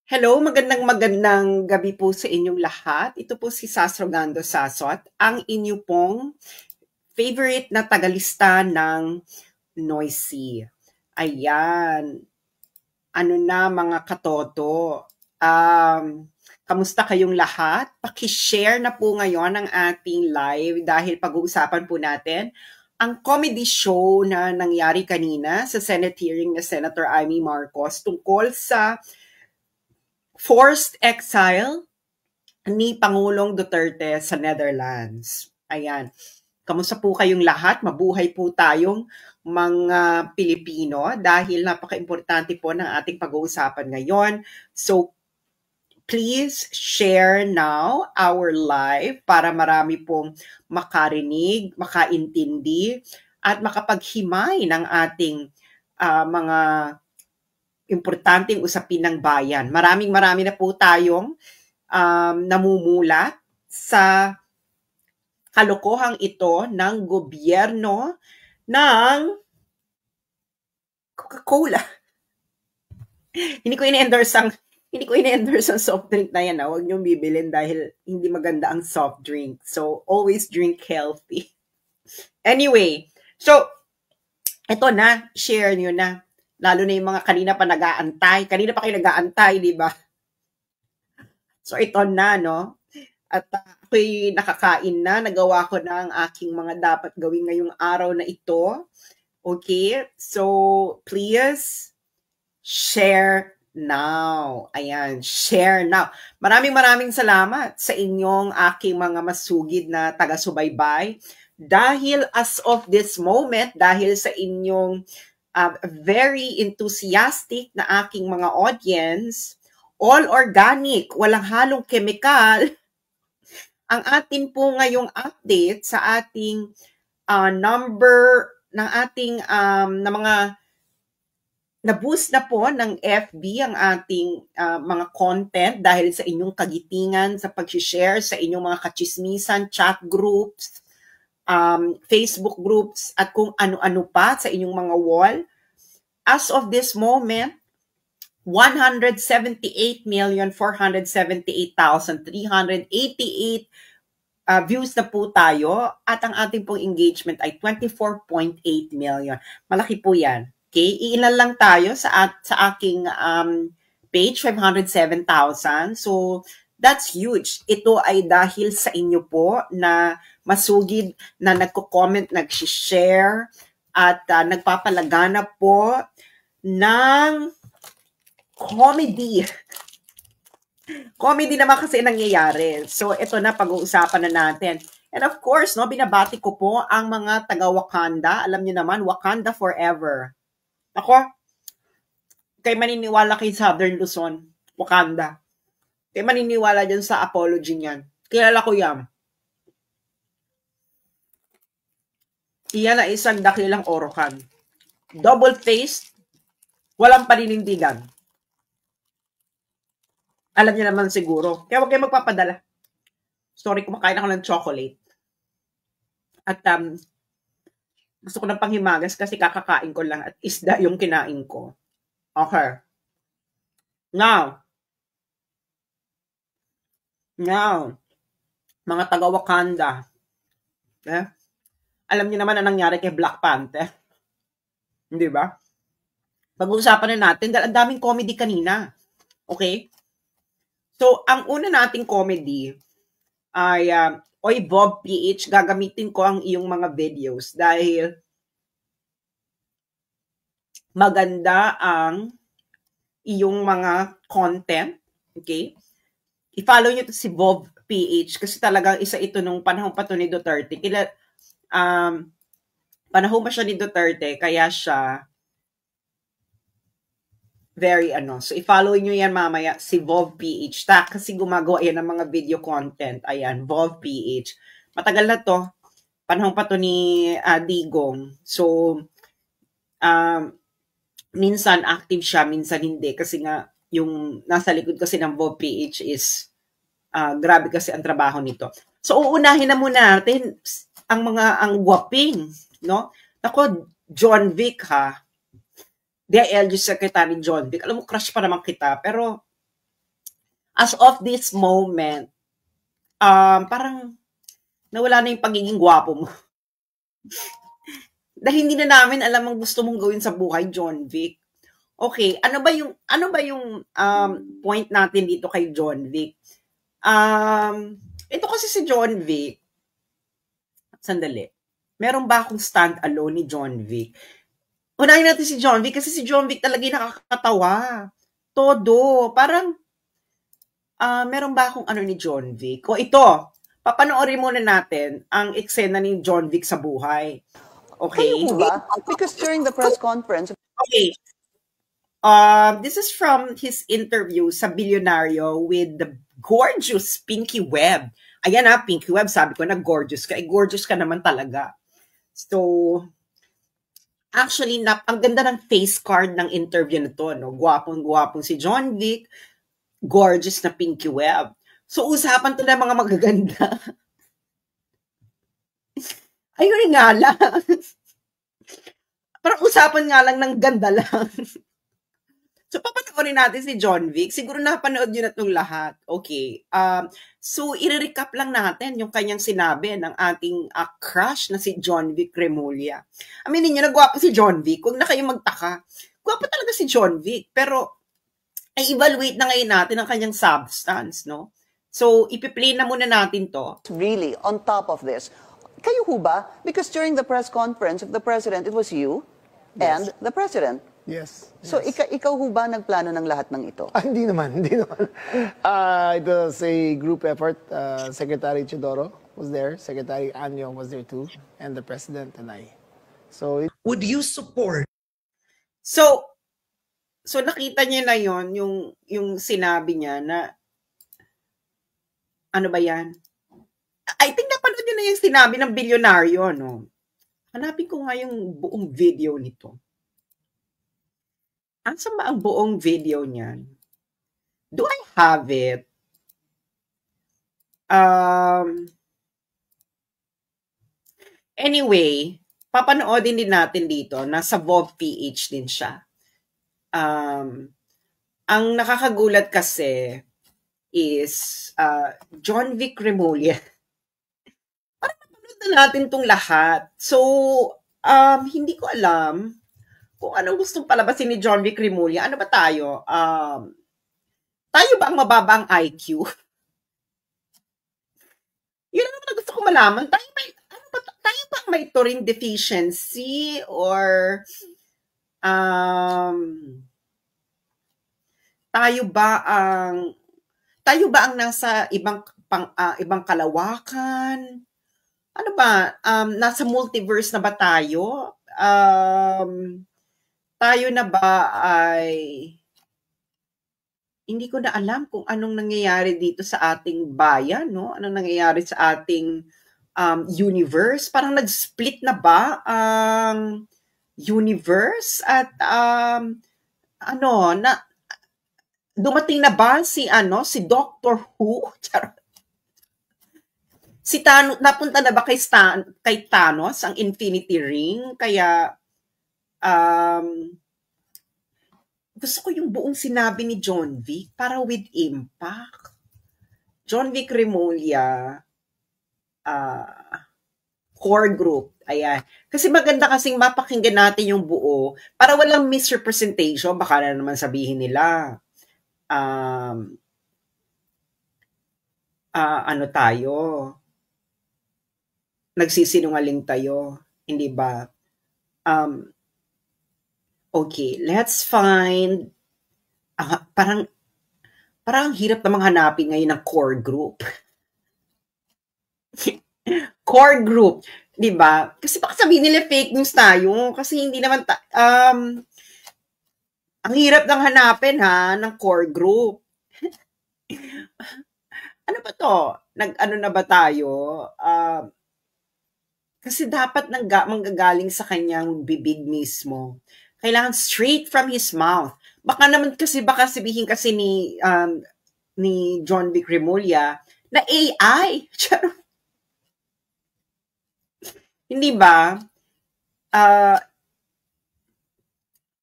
Hello, magandang gabi po sa inyong lahat. Ito po si Sasrogando Sasot, ang inyo pong favorite na tagalista ng Noisy. Ayan. Ano na mga katoto? Kamusta kayong lahat? Paki-share na po ngayon ang ating live dahil pag-uusapan po natin ang comedy show na nangyari kanina sa Senate hearing na Senator Amy Marcos tungkol sa forced exile ni Pangulong Duterte sa Netherlands. Ayan. Kamusta po kayong lahat? Mabuhay po tayong mga Pilipino dahil napaka-importante po ng ating pag-uusapan ngayon. So, please share now our live para marami pong makarinig, makaintindi, at makapaghimay ng ating mga importanteng usapin ng bayan. Marami na po tayong namumulat sa kalokohang ito ng gobyerno ng Coca-Cola. Hindi ko in-endorse ang soft drink na yan. Huwag niyong bibilin dahil hindi maganda ang soft drink. So, always drink healthy. Anyway, so, ito na, share niyo na. Lalo na yung mga kanina pa nag-aantay. Kanina pa kayo nag-aantay, di ba? So, ito na, no? At ako'y nakakain na. Nagawa ko na ang aking mga dapat gawin ngayong araw na ito. Okay? So, please, share now. Ayan, share now. Maraming salamat sa inyong aking mga masugid na taga-subaybay. Dahil as of this moment, dahil sa inyong very enthusiastic na aking mga audience, all organic, walang halong chemical, ang atin po ngayong update sa ating number ng ating na mga na-boost na po ng FB ang ating mga content dahil sa inyong kagitingan, sa pag-share sa inyong mga kachismisan, chat groups, Facebook groups, at kung ano-ano pa sa inyong mga wall. As of this moment, 178,478,388 views na po tayo at ang ating pong engagement ay 24.8 million. Malaki po yan. Okay? Iilan lang tayo sa aking page, 507,000. So, that's huge. Ito ay dahil sa inyo po na masugid na nagko-comment, nag-share, at nagpapalagana po ng comedy. Comedy naman kasi nangyayari. So, ito na, pag-uusapan na natin. And of course, no, binabati ko po ang mga taga-Wakanda. Alam niyo naman, Wakanda forever. Ako, kay maniniwala kay Southern Luzon, Wakanda. Kay maniniwala dyan sa apology niyan. Kilala ko yan. Iyan na isang dakilang Orokan. Double-faced, walang paninindigan. Alam niyo naman siguro. Kaya huwag kayo magpapadala. Sorry, kumakain ako ng chocolate. At gusto ko ng panghimagas kasi kakakain ko lang at isda yung kinain ko. Okay. Now, mga taga-Wakanda, alam niyo naman ang nangyari kay Black Panther. Hindi ba? Pag-uusapan na natin dahil ang daming comedy kanina. Okay? So, ang una nating comedy ay, Oy Bob PH, gagamitin ko ang iyong mga videos dahil maganda ang iyong mga content. Okay? I-follow nyo si Bob PH kasi talagang isa ito nung panahon pa to ni Duterte. Panahon pa siya ni Duterte, kaya siya very So i-follow nyo yan mamaya, si Vov PH. Kasi gumagawa yan ng mga video content. Ayan, Vov PH. Matagal na to. Panahon pa to ni Digong. So, minsan active siya, minsan hindi. Kasi nga, yung nasa likod kasi ng Vov PH is grabe kasi ang trabaho nito. So, uunahin na muna natin ang guwaping, no? Ako, John Vic, ha? DILG Secretary John Vic. Alam mo, crush pa naman kita. Pero, as of this moment, parang nawala na yung pagiging gwapo mo. Dahil hindi na namin alam ang gusto mong gawin sa buhay, John Vic. Okay, ano ba yung point natin dito kay John Vic? Ito kasi si John Vic, sandali. Meron ba akong stand alone ni John Vic? Unahin natin si John Vic kasi si John Vic talaga yung nakakatawa. Todo. Parang, meron ba akong ano ni John Vic? O ito, papanoorin muna natin ang eksena ni John Vic sa buhay. Okay? Kayo ba? Because during the press conference... Okay. This is from his interview sa Bilyonaryo with the gorgeous Pinky Webb. Ayan Pinky Webb, sabi ko na gorgeous ka. Gorgeous ka naman talaga. So, actually, ang ganda ng face card ng interview na to. No? Gwapong-gwapong si John Vic, gorgeous na Pinky Webb. So, usapan to ng mga magaganda. Ayun nga lang. Parang usapan nga lang ng ganda lang. So, papanoorin natin si John Vic. Siguro napanood nyo na itong lahat. Okay. So, i-recap lang natin yung kanyang sinabi ng ating crush na si John Vic Remulla. Aminin nyo, nagwapo si John Vic. Huwag na kayo magtaka. Gwapo talaga si John Vic. Pero, i-evaluate na ngayon natin ang kanyang substance, no? So, ipi-play na muna natin to. Really, on top of this, kayo ba? Because during the press conference of the president, it was you and the president. Yes. So, ikaw ba nagplano ng lahat ng ito? Hindi naman. It was a group effort. Secretary Chidoro was there. Secretary Anyo was there too. And the president and I. So, would you support? So nakita niya na yon yung sinabi niya na, ano ba yan? I think napanood niyo na yung sinabi ng Bilyonaryo, no? Hanapin ko nga yung buong video nito. Asan ba ang buong video niyan? Do I have it? Anyway, papanoodin din natin dito. Nasa VOV PH din siya. Ang nakakagulat kasi is John Vic Remulla. Parang napanood na natin tong lahat. So, hindi ko alam kung anong gustong palabasin ni John Vic Remulla. Ano ba tayo? Tayo ba ang mababang IQ? Yun ang gusto ko malaman. Tayo ba ang may taurine deficiency or tayo ba ang nasa ibang kalawakan? Ano ba? Nasa multiverse na ba tayo? Tayo na ba ay hindi ko na alam kung anong nangyayari dito sa ating bayan, no? Anong nangyayari sa ating universe? Parang nag-split na ba ang universe at dumating na ba si Doctor Who? Si Thanos, napunta na ba kay Thanos ang Infinity Ring? Kaya gusto ko yung buong sinabi ni John Vic para with impact. John Vic Remulla, core group. Ayan. Kasi maganda kasing mapakinggan natin yung buo para walang misrepresentation. Baka na naman sabihin nila, tayo? Nagsisinungaling tayo. Hindi ba? Okay, let's find parang hirap namang hanapin ngayon ng core group. Core group, 'di ba? Kasi baka sabihin nila fake news tayo kasi hindi naman ang hirap nang hanapin ng core group. Ano ba 'to? Nag-ano na ba tayo? Kasi dapat manggagaling sa kanyang bibig mismo. Kailangan straight from his mouth. Baka sabihin kasi ni John Vic Remulla na AI. Hindi ba?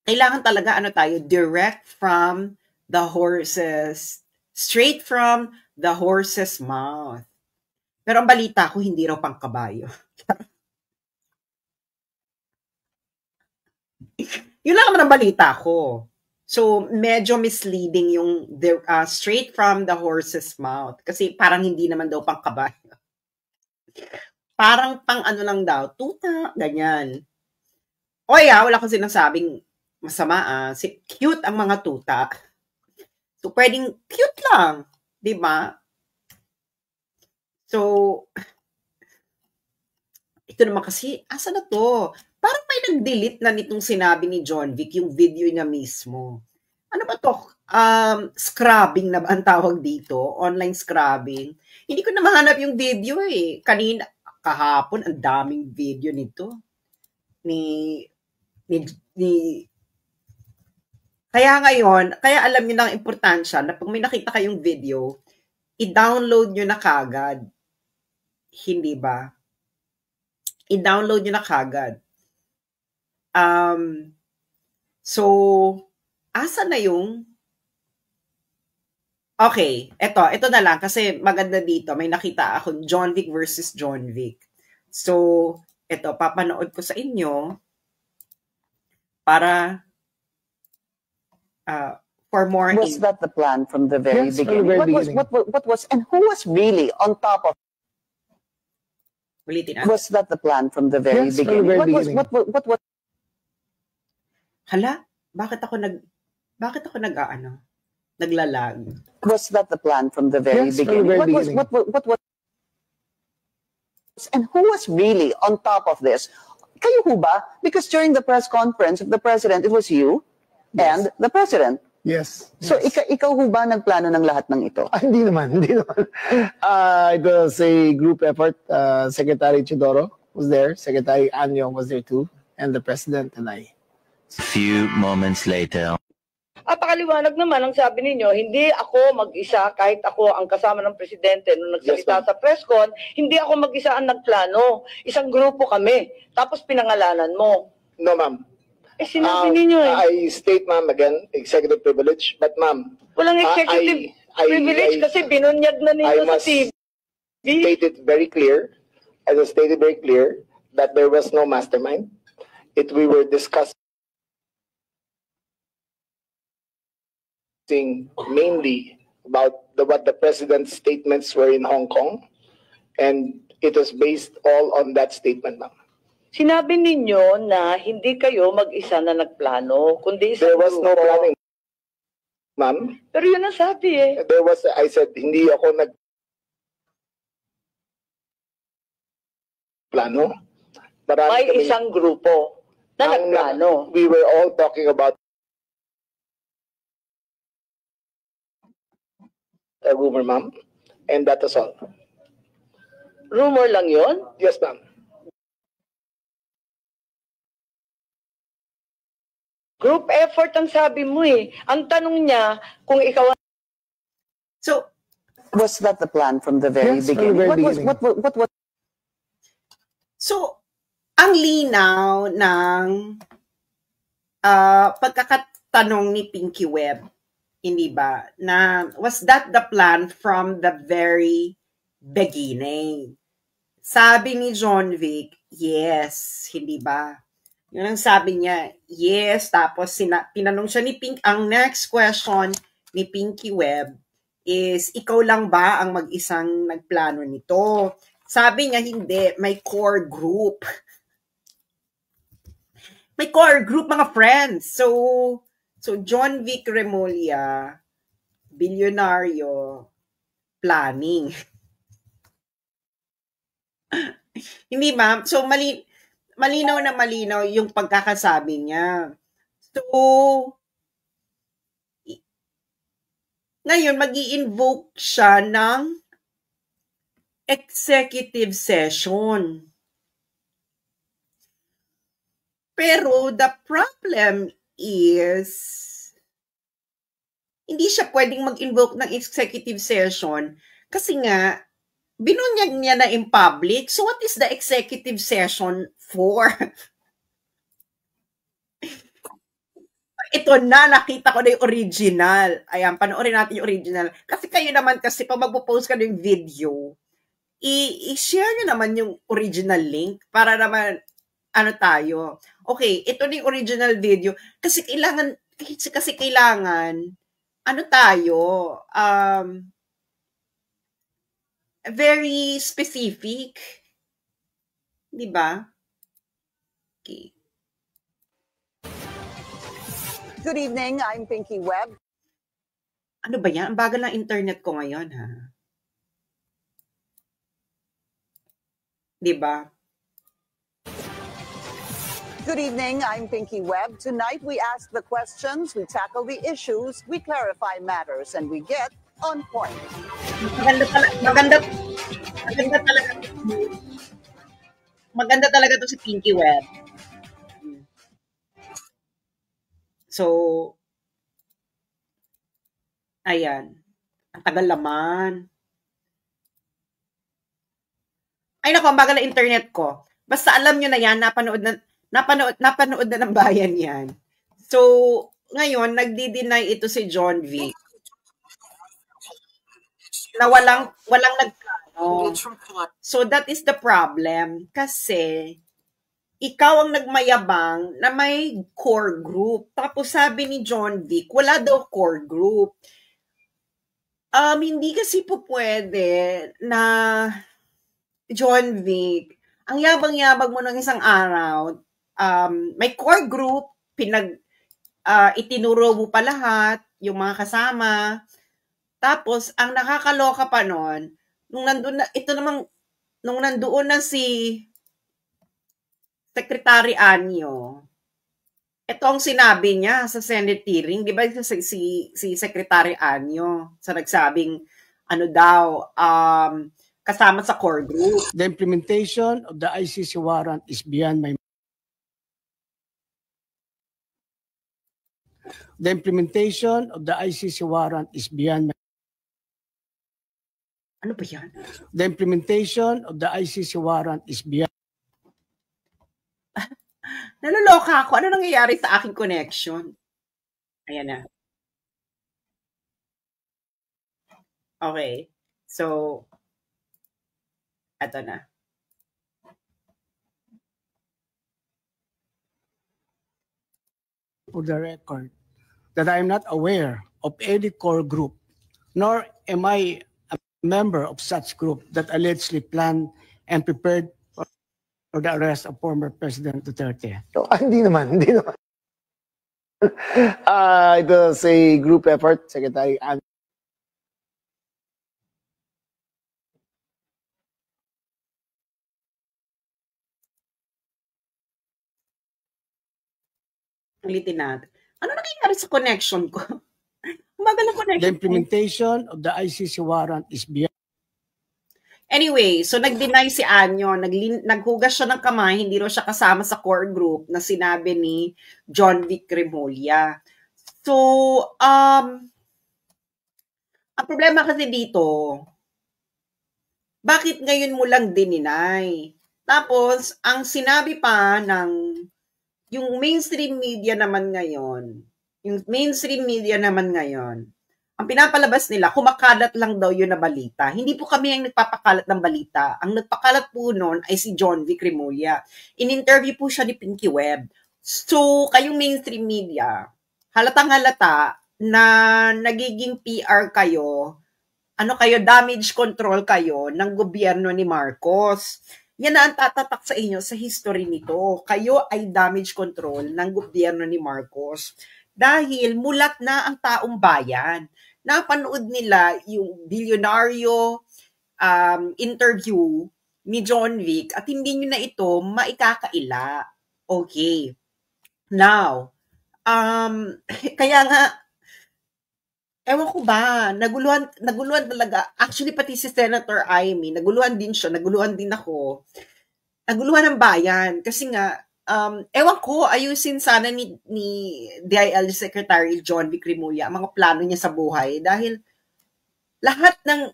Kailangan talaga tayo direct from the horse's Straight from the horse's mouth. Pero ang balita ko, hindi raw pang kabayo. Yun lang naman ang balita ko. So, medyo misleading yung straight from the horse's mouth. Kasi parang hindi naman daw pang kabayo. Parang pang ano lang daw, tuta, ganyan. Oy, wala akong sinasabing masama. Cute ang mga tuta. So, pwedeng cute lang. Diba? So, ito naman kasi, asa na to? Parang may nag-delete na nitong sinabi ni John Vic, yung video niya mismo. Ano ba to? Scrubbing na ba ang tawag dito? Online scrubbing. Hindi ko na mahanap yung video eh. Kanina, kahapon, ang daming video nito. Kaya ngayon, kaya alam niyo na ang importansya na pag may nakita kayong video, i-download nyo na kagad. Hindi ba? I-download nyo na kagad. So, asa na yung... Okay, ito na lang kasi maganda dito. May nakita ako, John Vic versus John Vic. So, ito, papanood ko sa inyo para for more... Was that the plan from the very beginning? What was, and who was really on top of... Ulitin natin. Was that the plan from the very beginning? What was... Hala, bakit ako naglalag? Was that the plan from the very beginning? What was... And who was really on top of this? Kayo ho ba? Because during the press conference of the president, it was you and the president. Yes. So, ikaw ho ba nagplano ng lahat ng ito? Hindi naman. It was a group effort. Secretary Chidoro was there. Secretary Anyo was there too. And the president and I. Few moments later. Pakaliwanag naman ang sabi ninyo, hindi ako mag-isa kahit ako ang kasama ng presidente nung nagsalita sa press con, hindi ako mag-isa ang nagplano. Isang grupo kami. Tapos pinangalanan mo. No, ma'am. Sinabi ninyo eh. I state, ma'am, again, executive privilege, but ma'am, walang executive privilege kasi binunyag na ninyo sa TV. State it very clear, as I stated very clear, that there was no mastermind. We were discussing mainly about what the president's statements were in Hong Kong, and it was based all on that statement, ma'am. Sinabi ninyo na hindi kayo mag-isa na nagplano, kundi isang There was no grupo. planning, ma'am. Pero yun ang sabi eh. I said, hindi ako nagplano. May isang grupo na nagplano. We were all talking about a rumor, ma'am, and that is all. Rumor lang yun? Yes, ma'am. Group effort ang sabi mo eh. Ang tanong niya, kung ikaw... So, was that the plan from the very beginning? What? So, ang linaw ng pagkakatanong ni Pinky Webb, hindi ba, na was that the plan from the very beginning? Sabi ni John Vic, yes, hindi ba? Yun ang sabi niya, yes. Tapos pinanong siya ni Pink, ang next question ni Pinky Webb is, ikaw lang ba ang mag-isang nagplano nito? Sabi niya, hindi, may core group. May core group, mga friends. So John Vic Remulla, bilyonaryo, planning. Hindi ba? So malinaw na malinaw yung pagkakasabi niya. So, ngayon, mag-i-invoke siya ng executive session. Pero the problem is, hindi siya pwedeng mag-invoke ng executive session kasi nga, binunyag niya na in public. So what is the executive session for? ito na, nakita ko na yung original. Ayan, panoorin natin yung original. Kasi kayo naman, kasi pag magpo-post ka ng video, i-share nyo naman yung original link para naman, ano tayo. Okay, ito na yung original video. Kasi kailangan, ano tayo, very specific. Di ba? Okay. Good evening, I'm Pinky Webb. Ano ba yan? Ang bagal ng internet ko ngayon, ha? Di ba? Good evening, I'm Pinky Webb. Tonight we ask the questions, we tackle the issues, we clarify matters, and we get on point. Maganda talaga to si Pinky Webb. So, ayan. Ang tagal naman. Ay nako, ang bagal na internet ko. Basta alam nyo na yan, napanood na ng bayan yan. So, ngayon, nagdi-deny ito si John Vic. Na walang nagplano. So, that is the problem. Kasi, ikaw ang nagmayabang na may core group. Tapos sabi ni John Vic, wala daw core group. Hindi kasi po pwede na John Vic, ang yabang-yabang mo ng isang araw, may core group, itinuro mo pa lahat, yung mga kasama. Tapos, ang nakakaloka pa nun, nung nandoon na si Secretary Anyo, ito ang sinabi niya sa Senate hearing, di ba si Secretary Anyo, sa nagsabing, kasama sa core group. The implementation of the ICC warrant is beyond my... The implementation of the ICC warrant is beyond my... Ano ba yan? The implementation of the ICC warrant is beyond... Naluloka ako. Ano nangyayari sa aking connection? Ayan na. Okay. So, eto na. For the record, that I am not aware of any core group, nor am I a member of such group that allegedly planned and prepared for the arrest of former President Duterte. Hindi naman. It was a group effort, Secretary Ann. Ulitin natin. Ano nangyayari sa connection ko? Umagal ang connection. The implementation of the ICC warrant is beyond... Anyway, so nag-deny si Anyo, naghugas siya ng kamay, hindi raw siya kasama sa core group na sinabi ni John Vic Remulla. So, ang problema kasi dito, bakit ngayon mo lang dininay? Tapos, ang sinabi pa ng yung mainstream media naman ngayon, ang pinapalabas nila, kumakalat lang daw yun na balita. Hindi po kami ang nagpapakalat ng balita. Ang nagpakalat po noon ay si John Vic Remulla. In-interview po siya ni Pinky Webb. So, kayong mainstream media, halatang-halata na nagiging PR kayo, damage control kayo ng gobyerno ni Marcos. Yan na ang tatatak sa inyo sa history nito. Kayo ay damage control ng gobyerno ni Marcos. Dahil mulat na ang taong bayan. Napanood nila yung bilyonaryo interview ni John Vic at hindi nyo na ito maikakaila. Okay. Now, kaya nga, ewan ko ba, naguluhan talaga. Actually, pati si Senator Amy, naguluhan din siya, naguluhan din ako. Naguluhan ng bayan. Kasi nga, ewan ko, ayusin sana ni DIL Secretary John Vic Remulla ang mga plano niya sa buhay dahil lahat ng,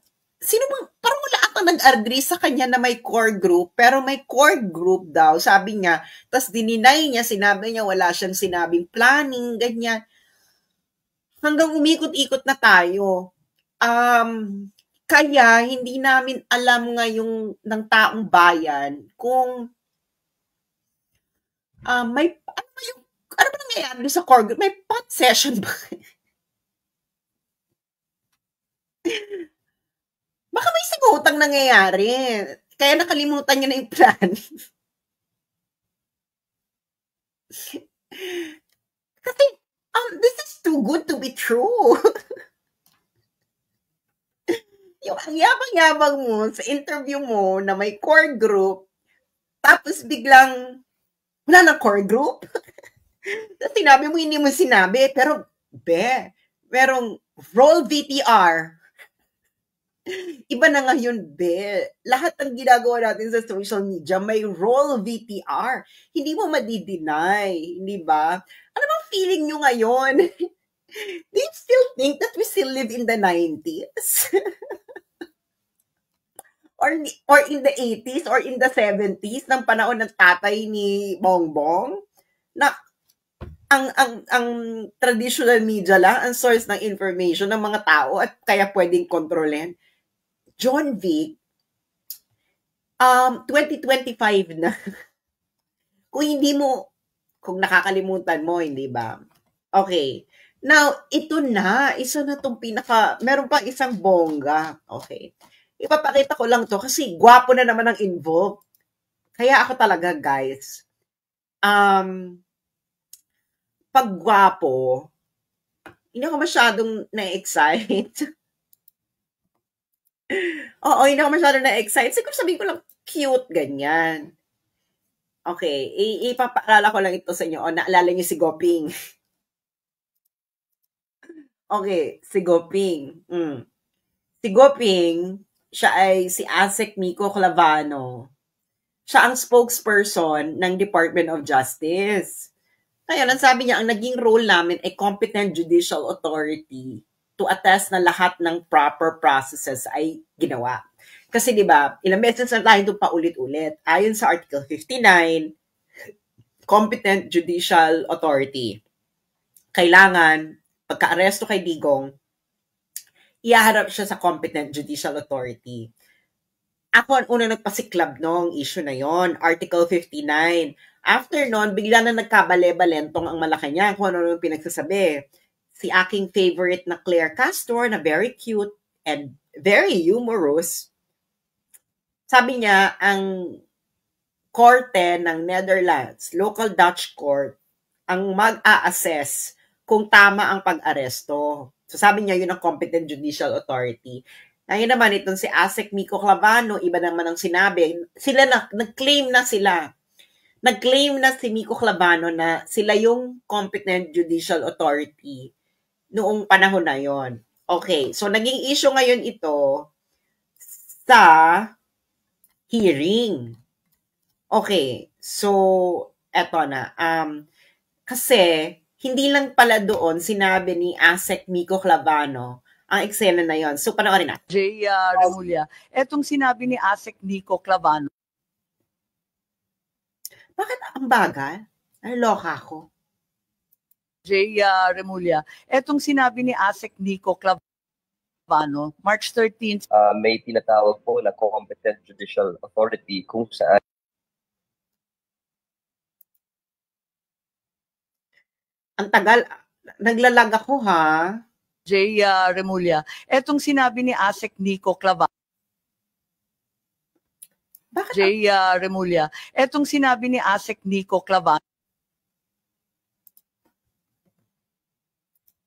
parang wala ata ang nag-agree sa kanya na may core group, pero may core group daw, sabi niya, tas dininay niya, sinabi niya wala siyang sinabing planning, ganyan. Hanggang umikot-ikot na tayo. Kaya hindi namin alam ngayong ng taong bayan kung ano ba nangyayari sa core group? May pot session ba? Baka may sigutang nangyayari. Kaya nakalimutan niya na yung plan. Kasi, this is too good to be true. Yung ang yabang-yabang mo sa interview mo na may core group, tapos biglang, wala na core group? Tapos sinabi mo, hindi mo sinabi, pero, merong roll VTR. Iba na ngayon, lahat ng ginagawa natin sa social media, may roll VTR. Hindi mo madi-deny, hindi ba? Ano bang feeling nyo ngayon? Do you still think that we still live in the 90s? or in the 80s or in the 70s ng panahon ng tatay ni Bongbong? Na ang traditional media lang ang source ng information ng mga tao at kaya pwedeng kontrolin. John Vic, 2025 na. Kung nakakalimutan mo, hindi ba? Okay. Now, ito na. Isa na tong meron pang isang bongga. Okay. Ipapakita ko lang to kasi gwapo na naman ang involved. Kaya ako talaga, guys. Pag gwapo, hindi ako masyadong na-excite. Oo, hindi ako masyadong na-excite. Siguro sabihin ko lang, cute, ganyan. Okay, ipapaalala ko lang ito sa inyo. O, naalala niyo si Goping. Okay, si Goping. Si Goping, siya ay si Asek Miko Clavano. Siya ang spokesperson ng Department of Justice. Kaya ang sabi niya, ang naging role namin ay competent judicial authority to attest na lahat ng proper processes ay ginawa. Kasi 'di ba, ilang beses na tayo itong paulit-ulit. Ayon sa Article 59, competent judicial authority. Kailangan, pagka-aresto kay Digong, ihaharap siya sa competent judicial authority. Ako ang unang nagpasiklab nung issue na yon, Article 59. After nun, bigla na nagkabale-balentong ang Malacanang kung ano yung pinagsasabi. Si aking favorite na Claire Castor, na very cute and very humorous, sabi niya, ang korte ng Netherlands, local Dutch court, ang mag-a-assess kung tama ang pag-aresto. So sabi niya, yun ang competent judicial authority. Ngayon naman, itong si Asek Miko Clavano, iba naman ang sinabi. Sila nag-claim na sila. Nag-claim na si Miko Clavano na sila yung competent judicial authority noong panahon na yon. Okay, so naging issue ngayon ito sa hearing. Okay, so eto na. Kasi hindi lang pala doon sinabi ni Asek Miko Clavano ang eksena na yon. So panoorin natin. Jay Remulla, etong sinabi ni Asek Miko Clavano. Bakit ang bagal? Naloka ako. Jay Remulla, etong sinabi ni Asek Miko Clavano, March 13th. May tinatawag po na competent judicial authority kung saan ang tagal, naglalag ako ha. Jay Remulla, etong sinabi ni Asek Miko Clavano. Bakit? Jay Remulla, etong sinabi ni Asek Miko Clavano.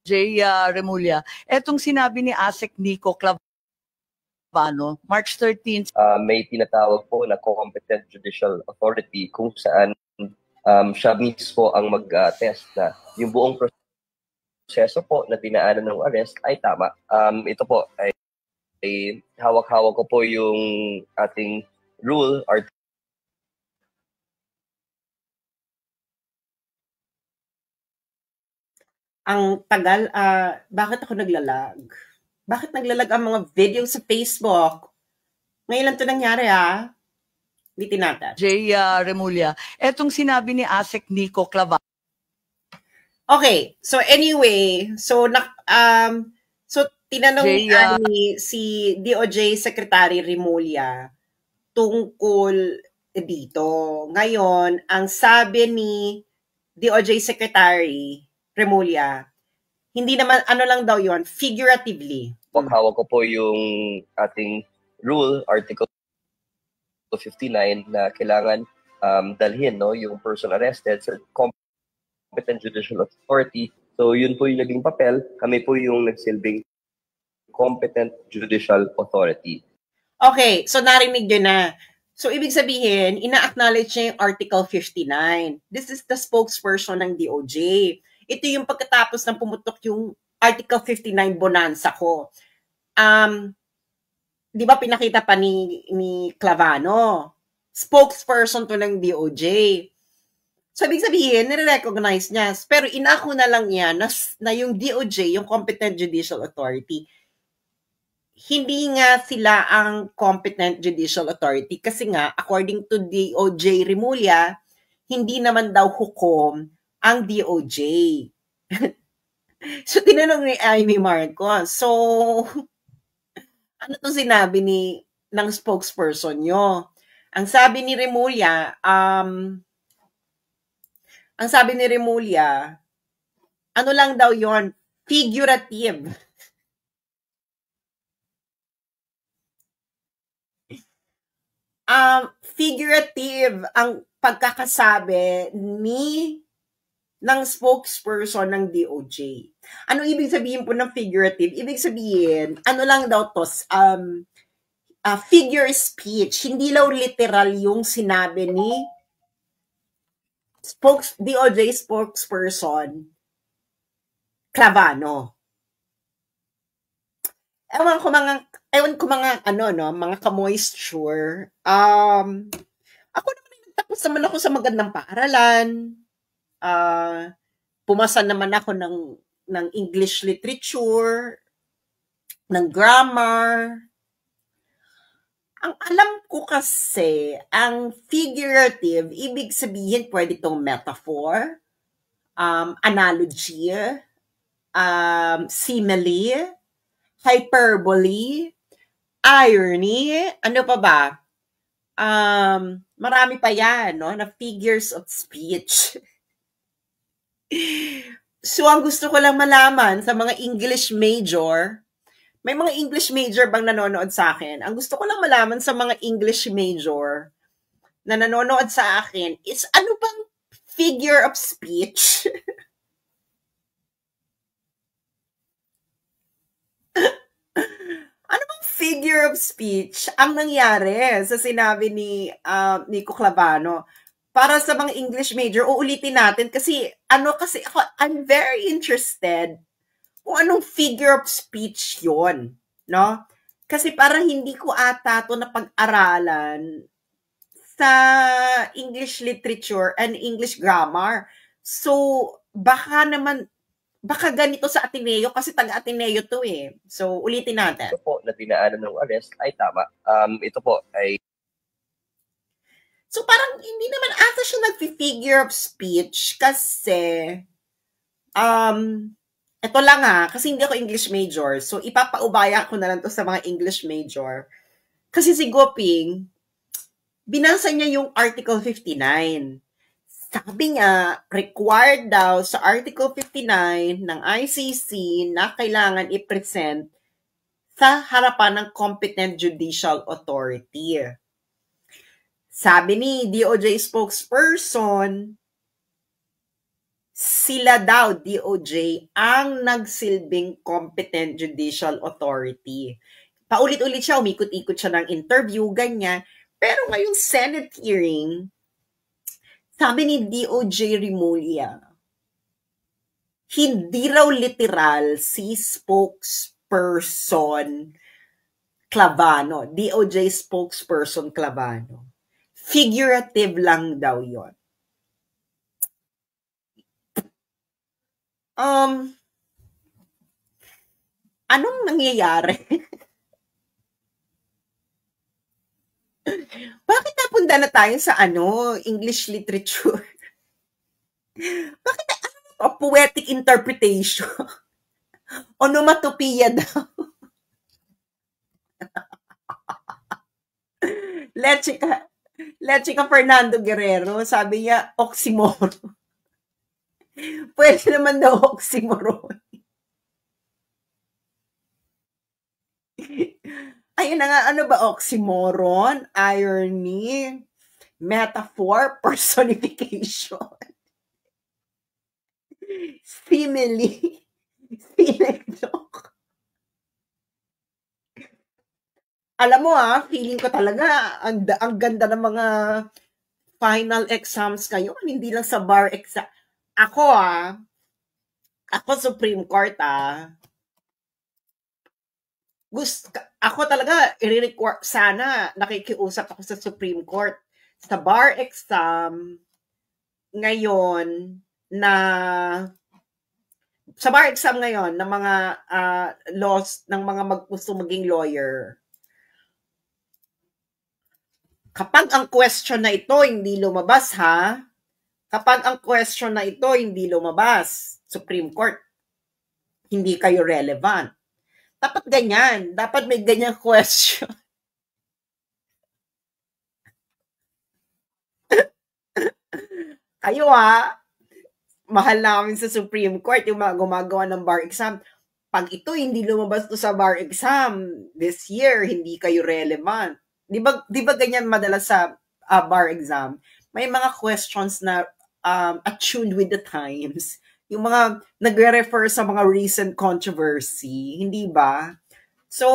Jay Remulla, etong sinabi ni Asek Miko Clavano, March 13th. May tinatawag po na competent judicial authority kung saan siya mismo ang mag-test na yung buong proseso po na dinaanan ng arrest ay tama. Ito po ay hawak-hawak ko po yung ating rule, Ang tagal, bakit ako naglalag? Bakit naglalag ang mga video sa Facebook? Ngayon lang ito nangyari, ha? Bitin natin. Jay Remulla, etong sinabi ni ASEC Nico Clavano. Okay, so anyway, so tinanong si DOJ Secretary Remulla tungkol dito. Ngayon, ang sabi ni DOJ Secretary Remulla, hindi naman, ano lang daw yon, figuratively. Hawak ko po yung ating rule, Article 59, na kailangan dalhin yung person arrested sa competent judicial authority. So yun po yung naging papel. Kami po yung nagsilbing competent judicial authority. Okay, so narinig nyo na. So ibig sabihin, ina-acknowledge niya yung Article 59. This is the spokesperson ng DOJ. Ito yung pagkatapos ng pumutok yung Article 59 bonanza ko. Di ba pinakita pa ni Clavano? Spokesperson to ng DOJ. So, ibig sabihin, nire-recognize niya. Pero inako na lang niya na yung DOJ, yung Competent Judicial Authority, hindi nga sila ang Competent Judicial Authority kasi nga, according to DOJ Remulla, hindi naman daw hukom ang DOJ. So, tinanong ni Amy Marcos, so, ano itong sinabi ng spokesperson nyo? Ang sabi ni Remulla, ano lang daw yon, figurative. Figurative ang pagkakasabi ng spokesperson ng DOJ. Ano ibig sabihin po ng figurative? Ibig sabihin, ano lang daw to, figure speech. Hindi daw literal yung sinabi ni DOJ spokesperson Clavano. Ewan ko mga mga ka-moisture. Ako naman nagtapos naman ako sa magandang paaralan. Pumasa naman ako ng English literature, ng grammar. Ang alam ko kasi, ang figurative, ibig sabihin pwede itong metaphor, analogy, simile, hyperbole, irony, ano pa ba? Marami pa yan, no? Na figures of speech. So, ang gusto ko lang malaman sa mga English major, may mga English major bang nanonood sa akin? Ang gusto ko lang malaman sa mga English major na nanonood sa akin is ano bang figure of speech? Ano bang figure of speech ang nangyari sa sinabi ni Nico Clavano? Para sa mga English major, uulitin natin kasi I'm very interested kung anong figure of speech yon, no? Kasi parang hindi ko ata ito napag-aralan sa English literature and English grammar. So, baka ganito sa Ateneo kasi taga-Ateneo to eh. So, ulitin natin. Ito po na dinaanan ng arrest ay tama. Ito po ay... So, parang hindi naman ata siya nag-figure of speech kasi ito lang kasi hindi ako English major. So, ipapaubaya ko na lang to sa mga English major. Kasi si Goping, binasa niya yung Article 59. Sabi nga, required daw sa Article 59 ng ICC na kailangan i-present sa harapan ng competent judicial authority. Sabi ni DOJ spokesperson, sila daw, DOJ, ang nagsilbing competent judicial authority. Paulit-ulit siya, umikot-ikot siya ng interview, ganyan. Pero ngayong Senate hearing, sabi ni DOJ Remulla, hindi raw literal si spokesperson Clavano, DOJ spokesperson Clavano. Figurative lang daw yon. Anong nangyayari? Bakit napunta na tayo sa English literature? Bakit poetic interpretation? Onomatopoeia daw. Leche ka Fernando Guerrero, sabi niya, oxymoron. Pwede naman daw oxymoron. Ayun na nga, ano ba oxymoron? Irony? Metaphor? Personification? Simile? Synecdoche? Alam mo feeling ko talaga, ang ganda ng mga final exams ngayon, hindi lang sa bar exam. Ako Supreme Court ako talaga i-require, sana nakikiusap ako sa Supreme Court sa bar exam ngayon ng mga laws ng mga gusto maging lawyer. Kapag ang question na ito hindi lumabas Supreme Court, hindi kayo relevant. Dapat ganyan. Dapat may ganyang question. Kayo mahal namin sa Supreme Court yung mga gumagawa ng bar exam. Pag ito hindi lumabas to sa bar exam this year, hindi kayo relevant. Di ba ganyan madalas sa bar exam? May mga questions na attuned with the times. Yung mga nagre-refer sa mga recent controversy, hindi ba? So,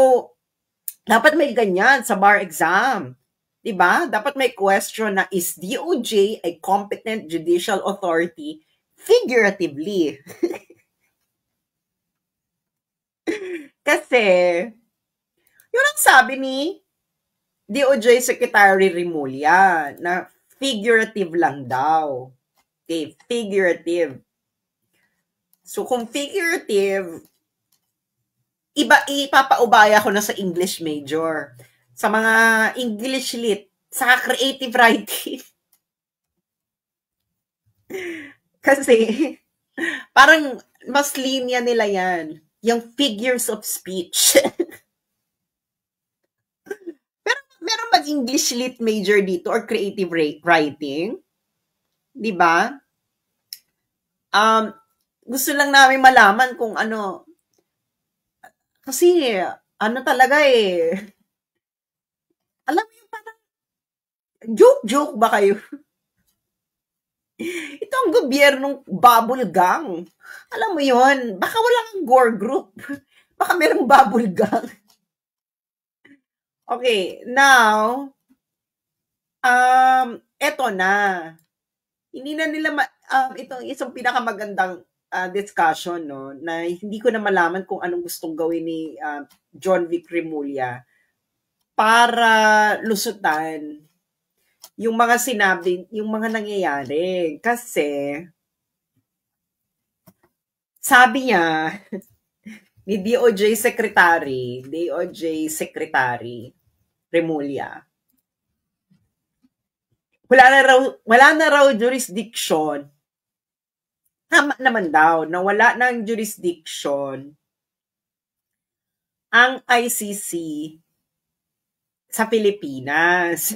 dapat may ganyan sa bar exam. Di ba? Dapat may question na, is DOJ a competent judicial authority figuratively? Kasi, yun ang sabi ni DOJ Secretary Remulla na figurative lang daw. Okay, figurative. So, kung figurative, ipapaubaya ko na sa English major. Sa mga English lit, sa creative writing. Kasi, parang mas linya nila yan. Yung figures of speech. Pero meron bang English lit major dito or creative writing? Di ba? Gusto lang namin malaman kung ano. Kasi, talaga alam mo yung parang, joke ba kayo? Ito ang gobyernong bubble gang. Alam mo yon, baka walang gore group. Baka merong bubble gang. Okay, now, eto na. Hindi na nila, itong isang pinakamagandang discussion, no, na hindi ko na malaman kung anong gustong gawin ni John Vic Remulla para lusutan yung mga sinabi, yung mga nangyayari. Kasi, sabi niya, ni DOJ Secretary Remulla, wala na raw jurisdiction. Tama naman daw na wala ng jurisdiction ang ICC sa Pilipinas.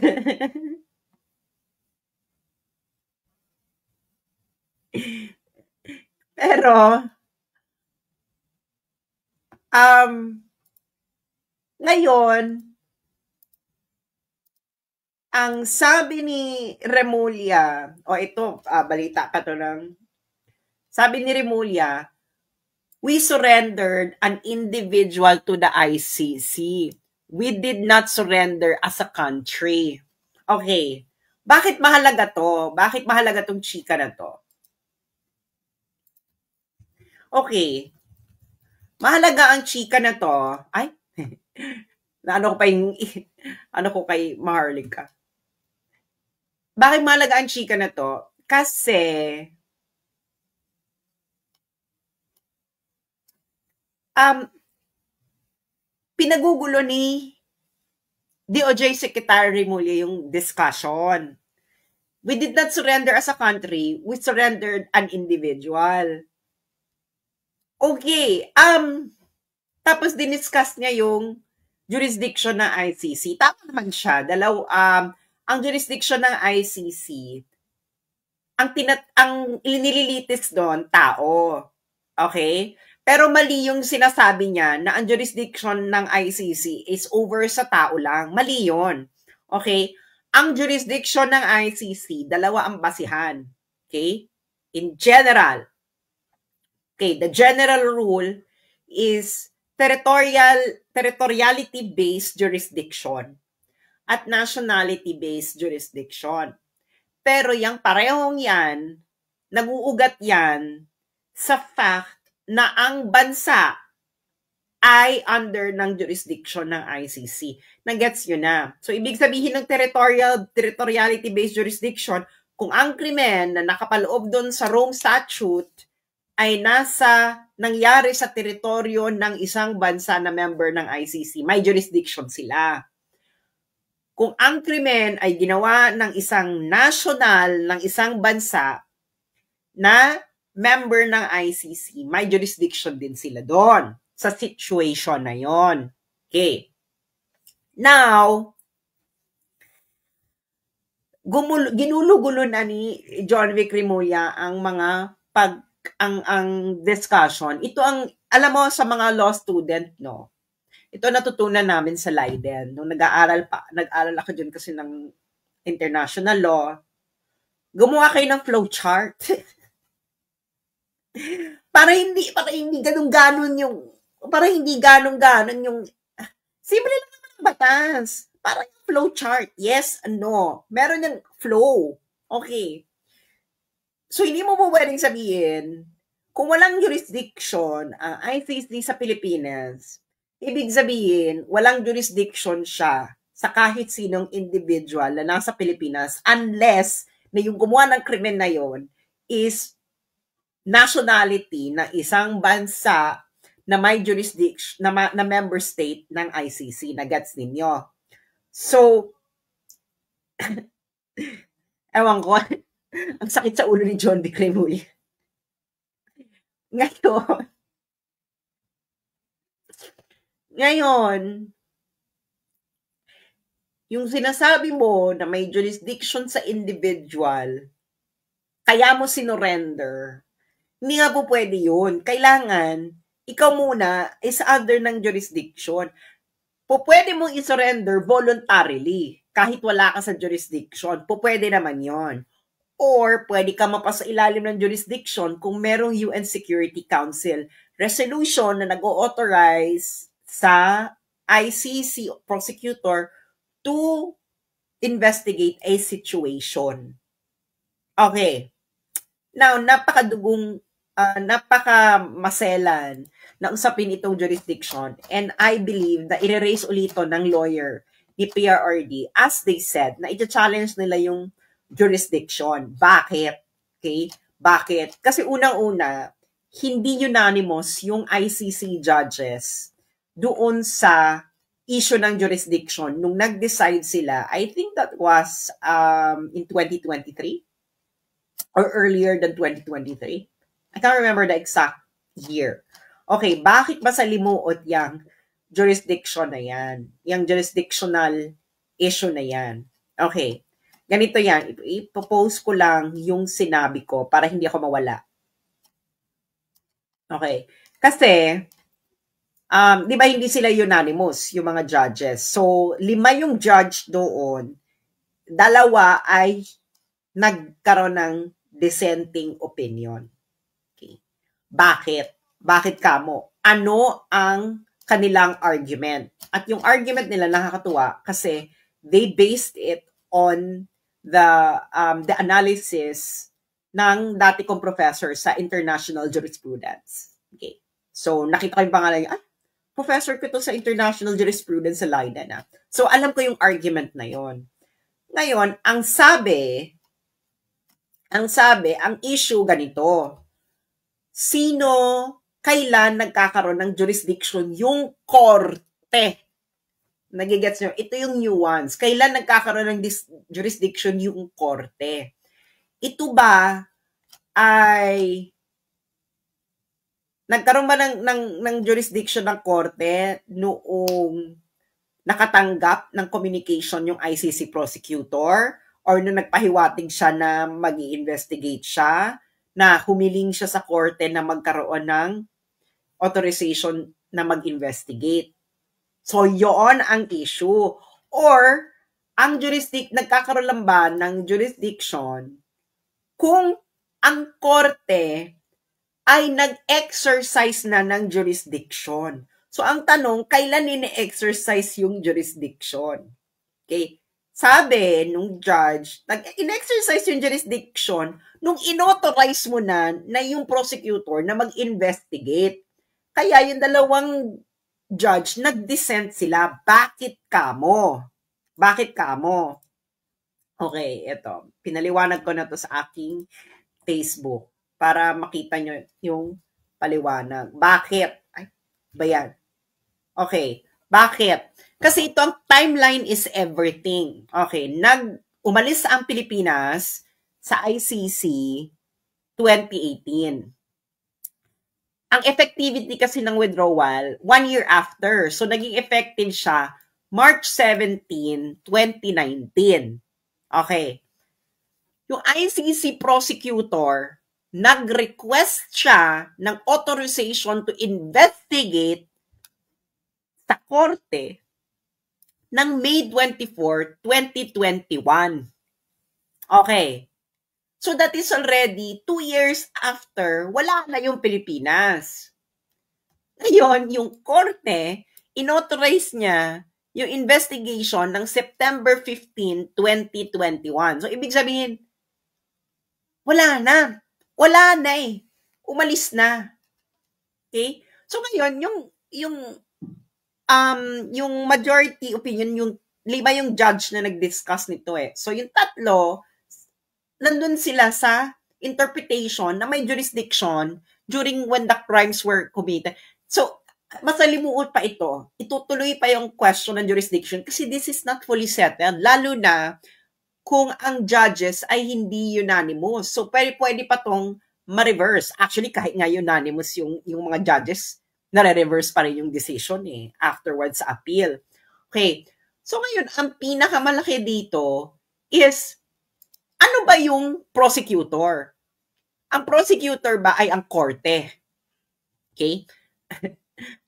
Pero, ngayon, ang sabi ni Remulla, ito, balita ka to ng, sabi ni Remulla, we surrendered an individual to the ICC. We did not surrender as a country. Okay. Bakit mahalaga to? Bakit mahalaga tong chika na to? Okay. Mahalaga ang chika na to. Ay, ano ko kay Maharlika. Bakit mahalaga ang chika na to? Kasi, pinagugulo ni DOJ Secretary Remulla yung discussion. We did not surrender as a country, we surrendered an individual. Okay, tapos diniscuss niya yung jurisdiction ng ICC. Tama naman siya. Ang jurisdiction ng ICC, ang nililitis doon, tao. Okay? Pero mali yung sinasabi niya na ang jurisdiction ng ICC is over sa tao lang. Mali yun. Okay? Ang jurisdiction ng ICC, dalawa ang basihan. Okay? In general. Okay, the general rule is territoriality-based jurisdiction at nationality-based jurisdiction. Pero yung parehong yan, nag-uugat yan sa fact na ang bansa ay under ng jurisdiction ng ICC. Nagets yun na. So, ibig sabihin ng territoriality-based jurisdiction, kung ang krimen na nakapaloob doon sa Rome Statute ay nangyari sa teritoryo ng isang bansa na member ng ICC, may jurisdiction sila. Kung ang krimen ay ginawa ng isang national ng isang bansa na member ng ICC, may jurisdiction din sila doon sa situation na yon. Okay. Now, ginulo-gulo na ni John Vic Remulla ang mga ang discussion. Ito ang, alam mo, sa mga law student, no? Ito natutunan namin sa Leiden. Nung nag-aaral ako dyan kasi ng international law. Gumawa kayo ng flowchart. para hindi ganun-ganon yung, simple lang naman ang batas. Para yung flowchart. Yes and no. Meron yung flow. Okay. So, hindi mo pwedeng sabihin, kung walang jurisdiction ang ICC sa Pilipinas, ibig sabihin, walang jurisdiction siya sa kahit sinong individual na nasa Pilipinas unless na yung gumawa ng krimen na yon is nationality ng isang bansa na may jurisdiction, na member state ng ICC. Na-gets ninyo? So, ewan ko, ang sakit sa ulo ni John Vic Remulla. Ngayon, yung sinasabi mo na may jurisdiction sa individual, kaya mo sinurrender, hindi nga po pwede yun. Kailangan, ikaw muna is under ng jurisdiction. Pwede mong isurrender voluntarily, kahit wala ka sa jurisdiction. Pwede naman yon. Or pwede ka mapasa ilalim ng jurisdiction kung merong UN Security Council resolution na nag-authorize sa ICC prosecutor to investigate a situation. Okay. Now, napakamaselan na usapin itong jurisdiction, and I believe na i-raise ulit ito ng lawyer ni PRRD as they said na ita-challenge nila yung jurisdiction. Bakit? Okay? Bakit? Kasi unang-una, hindi unanimous yung ICC judges doon sa issue ng jurisdiction nung nag-decide sila. I think that was in 2023 or earlier than 2023. I can't remember the exact year. Okay, bakit ba sa limuot yung jurisdiction na yan? Yung jurisdictional issue na yan. Okay. Ganito yan, ipopose ko lang yung sinabi ko para hindi ako mawala. Okay. Kasi, di ba hindi sila unanimous, yung mga judges. So, 5 yung judge doon, 2 ay nagkaroon ng dissenting opinion. Okay. Bakit? Bakit kamo? Ano ang kanilang argument? At yung argument nila nakakatuwa kasi they based it on the analysis ng dati kong professor sa international jurisprudence. Okay. So, nakita ko yung pangalan niya, professor ko to sa international jurisprudence sa Leiden. So, alam ko yung argument na yon. Ngayon, ang issue ganito, kailan nagkakaroon ng jurisdiction yung korte Nagigets nyo? Ito yung nuance. Kailan nagkakaroon ng jurisdiction yung korte? Ito ba ay nagkaroon ba ng jurisdiction ng korte noong nakatanggap ng communication yung ICC prosecutor or nung nagpahiwatig siya na mag-i-investigate siya, na humiling siya sa korte na magkaroon ng authorization na mag-investigate? So, yon ang issue. Or, ang nagkakaroon lang ba ng jurisdiction kung ang korte ay nag-exercise na ng jurisdiction? So, ang tanong, kailan ini-exercise yung jurisdiction? Okay? Sabi nung judge, nag-exercise yung jurisdiction nung inauthorize mo na yung prosecutor na mag-investigate. Kaya yung dalawang judge, nag-dissent sila. Bakit kamo? Bakit kamo? Okay, ito. Pinaliwanag ko na to sa aking Facebook para makita nyo yung paliwanag. Bakit? Ay, ba yan? Okay, bakit? Kasi ito, ang timeline is everything. Okay, umalis ang Pilipinas sa ICC 2018. Ang effectivity kasi ng withdrawal, 1 year after. So, naging effective siya March 17, 2019. Okay. Yung ICC prosecutor, nag-request siya ng authorization to investigate sa korte ng May 24, 2021. Okay. So that is already 2 years after, wala na yung Pilipinas. Ngayon, yung korte, inauthorize niya yung investigation ng September 15, 2021. So, ibig sabihin, wala na. Wala na eh. Umalis na. Okay? So, ngayon, yung majority opinion, yung 5 yung judge na nag-discuss nito eh. So, yung 3, nandun sila sa interpretation na may jurisdiction during when the crimes were committed. So, masalimuot pa ito. Itutuloy pa yung question ng jurisdiction kasi this is not fully settled. Lalo na kung ang judges ay hindi unanimous. So, pwede pa tong ma-reverse. Actually, kahit nga unanimous yung mga judges, nare-reverse pa rin yung decision eh, afterwards sa appeal. Okay. So, ngayon, ang pinakamalaki dito is ano ba yung prosecutor? Ang prosecutor ba ay ang korte? Okay?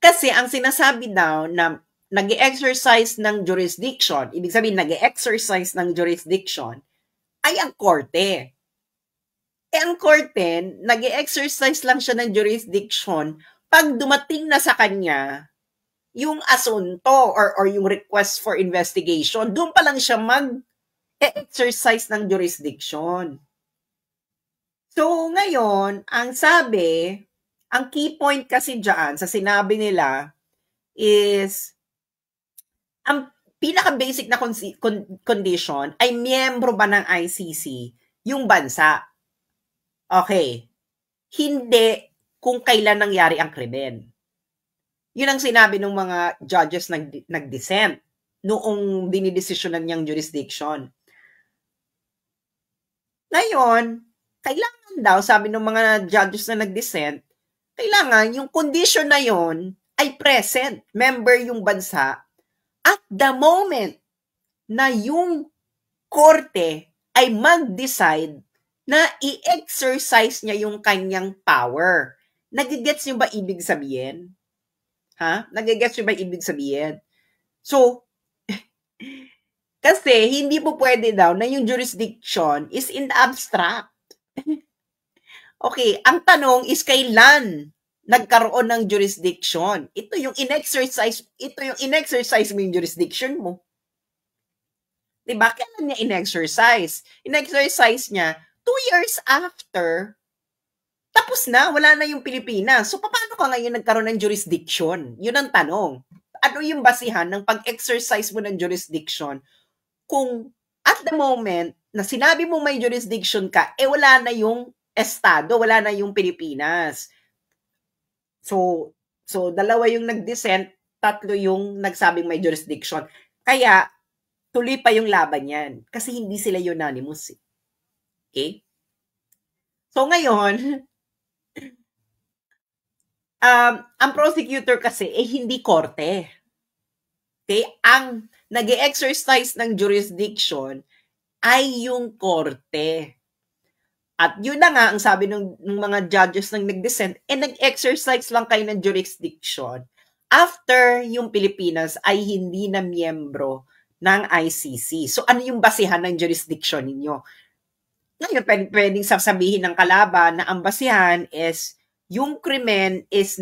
Kasi ang sinasabi daw na nag-exercise ng jurisdiction, ibig sabihin nag-exercise ng jurisdiction, ay ang korte. Eh ang korte, nag-exercise lang siya ng jurisdiction pag dumating na sa kanya yung asunto or yung request for investigation. Doon pa lang siya exercise ng jurisdiction. So, ngayon, ang sabi, ang key point kasi dyan sa sinabi nila is, ang pinaka-basic na condition ay miyembro ba ng ICC yung bansa? Okay. Hindi kung kailan nangyari ang krimen. Yun ang sinabi ng mga judges nag-dissent noong dinidesisyonan niyang jurisdiction. Ngayon, kailangan daw, sabi ng mga judges na nag-dissent, kailangan yung condition na yon ay present, member yung bansa, at the moment na yung korte ay mag-decide na i-exercise niya yung kanyang power. Nagigets niyo ba ibig sabihin? Ha? Nagigets niyo ba ibig sabihin? So, kasi hindi po pwede daw na yung jurisdiction is in the abstract. Okay, ang tanong is kailan nagkaroon ng jurisdiction? Ito yung in-exercise mo yung jurisdiction mo. Diba? Kailan niya in-exercise? In-exercise niya 2 years after, tapos na, wala na yung Pilipinas. So, paano ka ngayon nagkaroon ng jurisdiction? Yun ang tanong. Ano yung basihan ng pag-exercise mo ng jurisdiction kung at the moment na sinabi mo may jurisdiction ka, wala na yung estado, wala na yung Pilipinas. So dalawa yung nag-dissent, tatlo yung nagsabing may jurisdiction. Kaya, tuloy pa yung laban yan. Kasi hindi sila unanimous. Okay? So, ngayon, ang prosecutor kasi, hindi korte. Okay? Ang nag-exercise ng jurisdiction ay yung korte. At yun na nga, ang sabi ng mga judges ng nag-dissent, nag-exercise lang kayo ng jurisdiction after yung Pilipinas ay hindi na miyembro ng ICC. So, ano yung basihan ng jurisdiction ninyo? Ngayon, pwedeng sasabihin ng kalaban na ang basihan is yung krimen is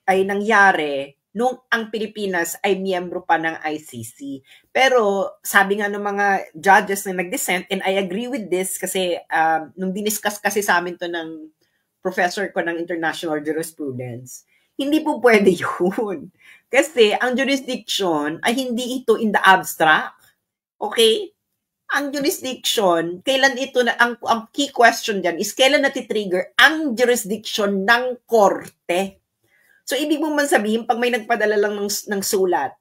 nangyari nung ang Pilipinas ay miyembro pa ng ICC. Pero sabi nga ng mga judges na nag-dissent, and I agree with this kasi nung diniscuss kasi sa amin to ng professor ko ng international jurisprudence, hindi po pwede yun. Kasi ang jurisdiction ay hindi ito in the abstract. Okay? Ang jurisdiction, kailan ito na, ang key question dyan is kailan natitrigger ang jurisdiction ng korte. So, ibig mo man sabihin, pag may nagpadala lang ng sulat,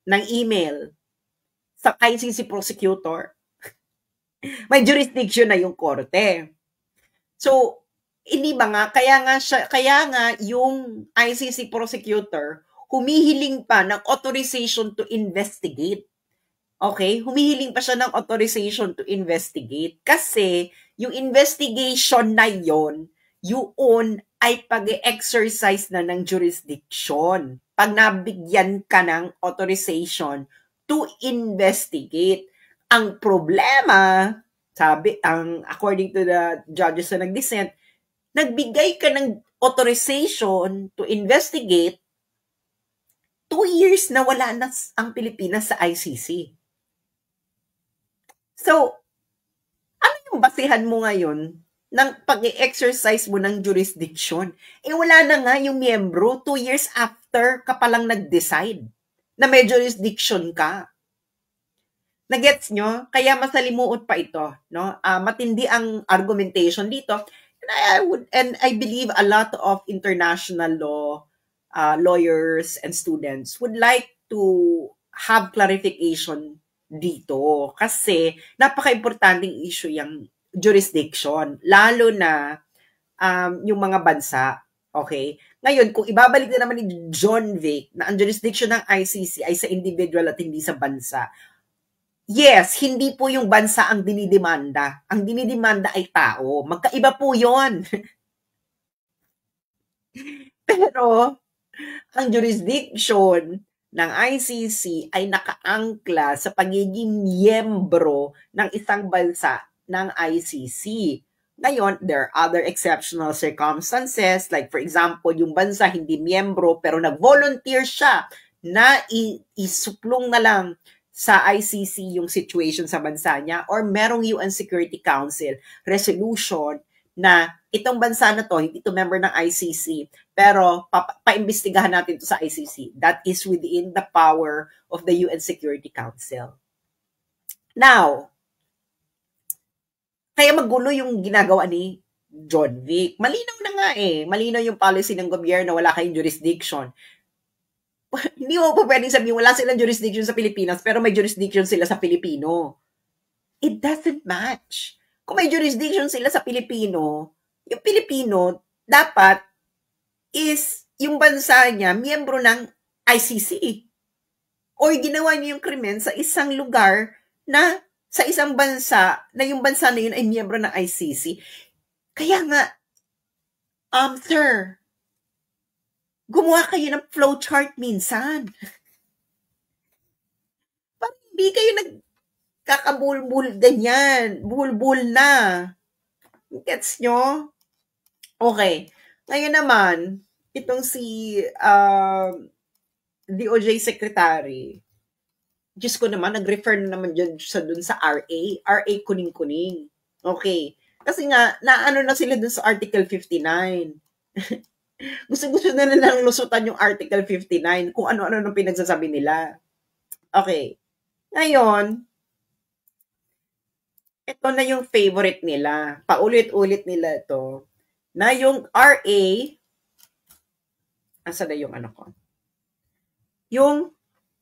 ng email, sa ICC prosecutor, may jurisdiction na yung korte. So, hindi ba nga, kaya nga yung ICC prosecutor, humihiling pa ng authorization to investigate. Okay? Humihiling pa siya ng authorization to investigate. Kasi, yung investigation na yun ay pag-exercise na ng jurisdiction. Pag nabigyan ka ng authorization to investigate. Ang problema, according to the judges na nag-dissent, nagbigay ka ng authorization to investigate 2 years na wala na ang Pilipinas sa ICC. So, ano yung basihan mo ngayon ng pag-exercise mo ng jurisdiction? Wala na nga yung miyembro 2 years after ka palang nag-decide na may jurisdiction ka. Nagets nyo? Kaya masalimuot pa ito. No? Matindi ang argumentation dito. And I believe a lot of international law lawyers and students would like to have clarification dito. Kasi napaka-importanting issue yung jurisdiction, lalo na yung mga bansa. Okay? Ngayon, kung ibabalik na naman ni John Vic na ang jurisdiction ng ICC ay sa individual at hindi sa bansa, yes, hindi po yung bansa ang dinidemanda. Ang dinidemanda ay tao. Magkaiba po yon. Pero, ang jurisdiction ng ICC ay nakaangkla sa pagiging miyembro ng isang bansa ng ICC. Ngayon, there are other exceptional circumstances, like for example, yung bansa hindi miyembro pero nag-volunteer siya na isuplong na lang sa ICC yung situation sa bansa niya, or merong UN Security Council resolution na itong bansa na to, hindi to member ng ICC, pero paimbestigahan natin to sa ICC. That is within the power of the UN Security Council. Now, kaya magulo yung ginagawa ni John Vic. Malinaw na nga malinaw yung policy ng gobyerno, wala kayong jurisdiction. Hindi mo po pwedeng sabihin, wala silang jurisdiction sa Pilipinas, pero may jurisdiction sila sa Pilipino. It doesn't match. Kung may jurisdiction sila sa Pilipino, yung Pilipino, dapat is yung bansa niya, miyembro ng ICC. O ginawa niya yung krimen sa isang lugar na sa isang bansa, na yung bansa na yun ay miyembro ng ICC. Kaya nga, sir, gumawa kayo ng flowchart minsan. Parang hindi kayo nagkakabulbul ganyan. Bulbul na. Gets nyo? Okay. Ngayon naman, itong si DOJ Secretary, Diyos ko naman, nag-refer na naman dun sa RA. RA kuning-kuning. Okay. Kasi nga, naano na sila dun sa Article 59. Gusto-gusto na nilang lusutan yung Article 59 kung ano-ano nang pinagsasabi nila. Okay. Ngayon, ito na yung favorite nila. Paulit-ulit nila ito. Na yung RA, asa na yung ano ko? yung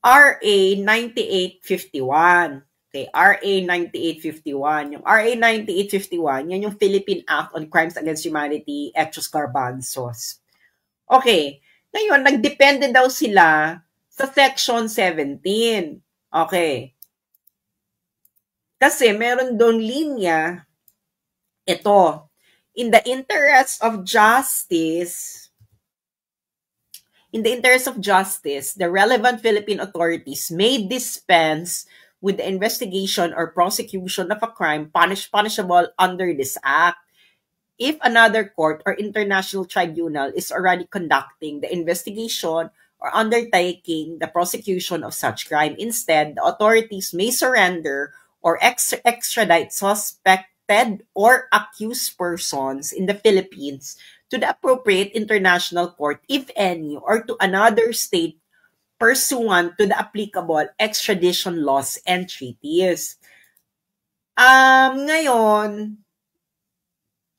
RA 9851. Okay, RA 9851. Yung RA 9851, yan yung Philippine Act on Crimes Against Humanity, Hechos Garbanzos. Okay, ngayon, nagdepende daw sila sa Section 17. Okay. Kasi meron doon linya, ito, in the interest of justice, the relevant Philippine authorities may dispense with the investigation or prosecution of a crime punishable under this act if another court or international tribunal is already conducting the investigation or undertaking the prosecution of such crime. Instead, the authorities may surrender or extradite suspected or accused persons in the Philippines to the appropriate international court, if any, or to another state pursuant to the applicable extradition laws and treaties. Ngayon,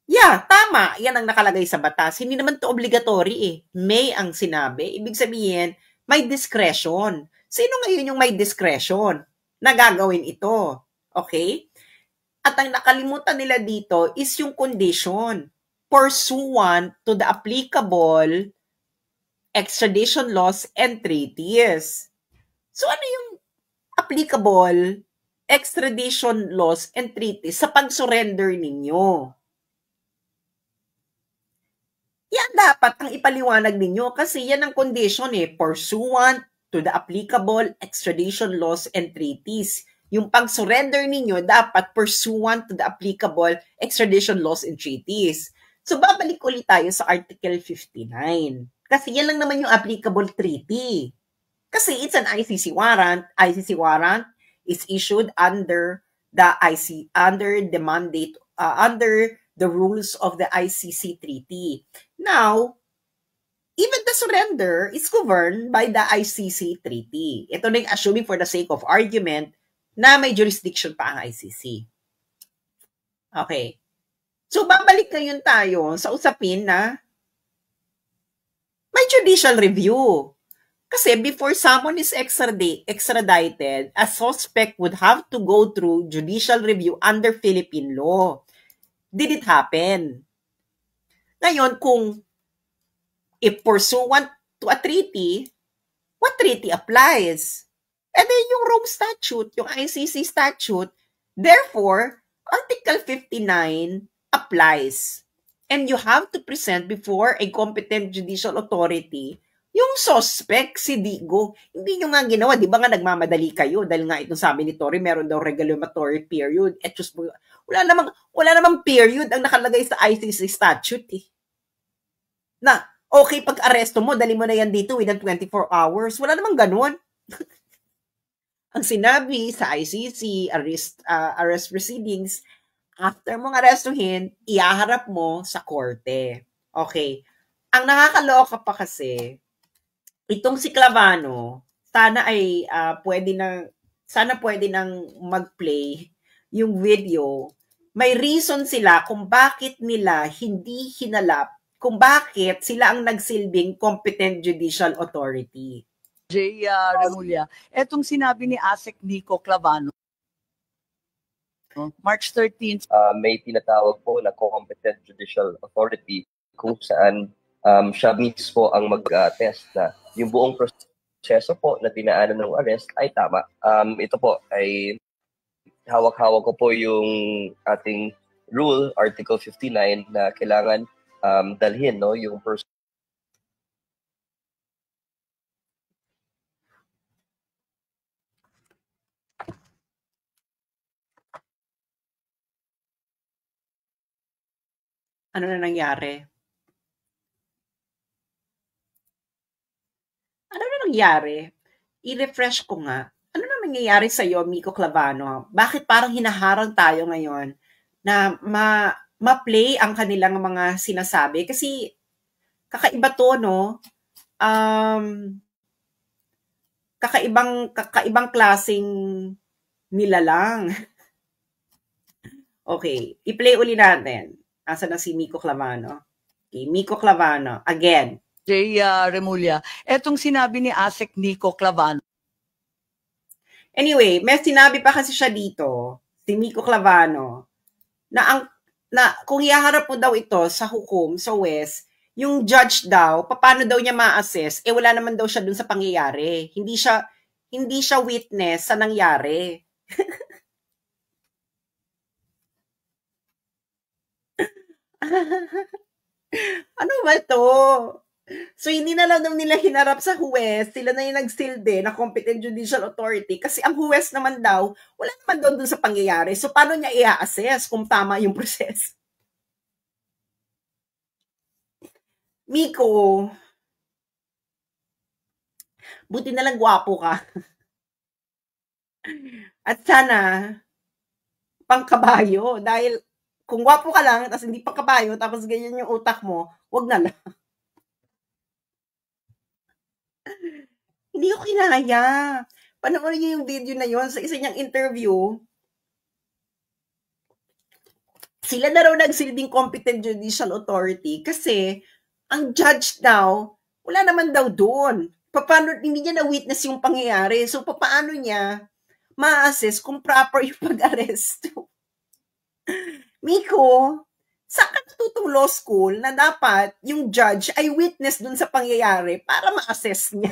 yeah, tama. Yan ang nakalagay sa batas. Hindi naman to obligatory eh. May ang sinabi. Ibig sabihin, may discretion. Sino ngayon yung may discretion na gagawin ito? Okay? At ang nakalimutan nila dito is yung condition. Pursuant to the applicable extradition laws and treaties. So ano yung applicable extradition laws and treaties sa pag-surrender ninyo? Yan dapat ang ipaliwanag ninyo kasi yan ang condition eh, pursuant to the applicable extradition laws and treaties. Yung pag-surrender ninyo dapat pursuant to the applicable extradition laws and treaties. So babalik ulit tayo sa Article 59. Kasi yan lang naman yung applicable treaty. Kasi it's an ICC warrant. ICC warrant is issued under the mandate, under the rules of the ICC treaty. Now, even the surrender is governed by the ICC treaty. Ito na yung assuming for the sake of argument na may jurisdiction pa ang ICC. Okay. So, babalik ngayon tayo sa usapin na may judicial review. Kasi before someone is extradited, a suspect would have to go through judicial review under Philippine law. Did it happen? Ngayon, kung if pursuant to a treaty, what treaty applies? And then yung Rome Statute, yung ICC statute, therefore, Article 59 applies. And you have to present before a competent judicial authority yung suspect, si Digo. Hindi nyo nga ginawa, di ba nga nagmamadali kayo? Dahil nga itong sabi ni Tory, meron daw regulatory period. At just, wala namang period ang nakalagay sa ICC statute eh. Na, okay, pag-aresto mo, dali mo na yan dito within 24 hours. Wala namang ganun. Ang sinabi sa ICC, arrest proceedings, after mong arestuhin, iaharap mo sa korte. Okay. Ang nakakaloka pa kasi, itong si Clavano, sana pwede nang mag-play yung video. May reason sila kung bakit nila hindi hinalap, kung bakit sila ang nagsilbing competent judicial authority. J. Remulla, etong sinabi ni ASEC Nico Clavano, March 13th. May tinatawag po na competent judicial authority kung saan siya mismo ang mag-test na yung buong proseso po na dinaanan ng arrest ay tama. Ito po ay hawak-hawak ko po yung ating rule, Article 59, na kailangan dalhin no, yung person. Ano na nangyari? Ano na nangyari? I-refresh ko nga. Ano na nangyayari sa iyo, Miko Clavano? Bakit parang hinaharang tayo ngayon na ma-play ang kanilang mga sinasabi? Kasi kakaiba to, no? Kakaibang klaseng nilalang. Okay, i-play uli natin. Asa na si Miko Clavano? Okay, Miko Clavano. Again, Remulla, etong sinabi ni ASEC Nico Clavano. Anyway, may sinabi pa kasi siya dito, si Nico Clavano, na kung ihaharap po daw ito sa hukom, sa West, yung judge daw, paano daw niya ma-assess? Wala naman daw siya dun sa pangyayari. Hindi siya witness sa nangyari. Ano ba to? So, hindi na lang daw nila hinarap sa huwes, sila na yung nagsilde na competent judicial authority kasi ang huwes naman daw, wala naman daw dun sa pangyayari. So, paano niya i-assess kung tama yung proseso? Miko, buti na lang gwapo ka. At sana, pangkabayo. Dahil kung gwapo ka lang, tapos hindi pangkabayo, tapos ganyan yung utak mo, wag na lang. Hindi ko kinaya. Panoorin niyo yung video na yon sa isa niyang interview. Sila na raw nagsilbing competent judicial authority kasi ang judge daw, wala naman daw doon. Paano, hindi niya na-witness yung pangyayari. So, paano niya ma-assess kung proper yung pag-aresto? Miko, saan ka natutong law school na dapat yung judge ay witness dun sa pangyayari para ma-assess niya?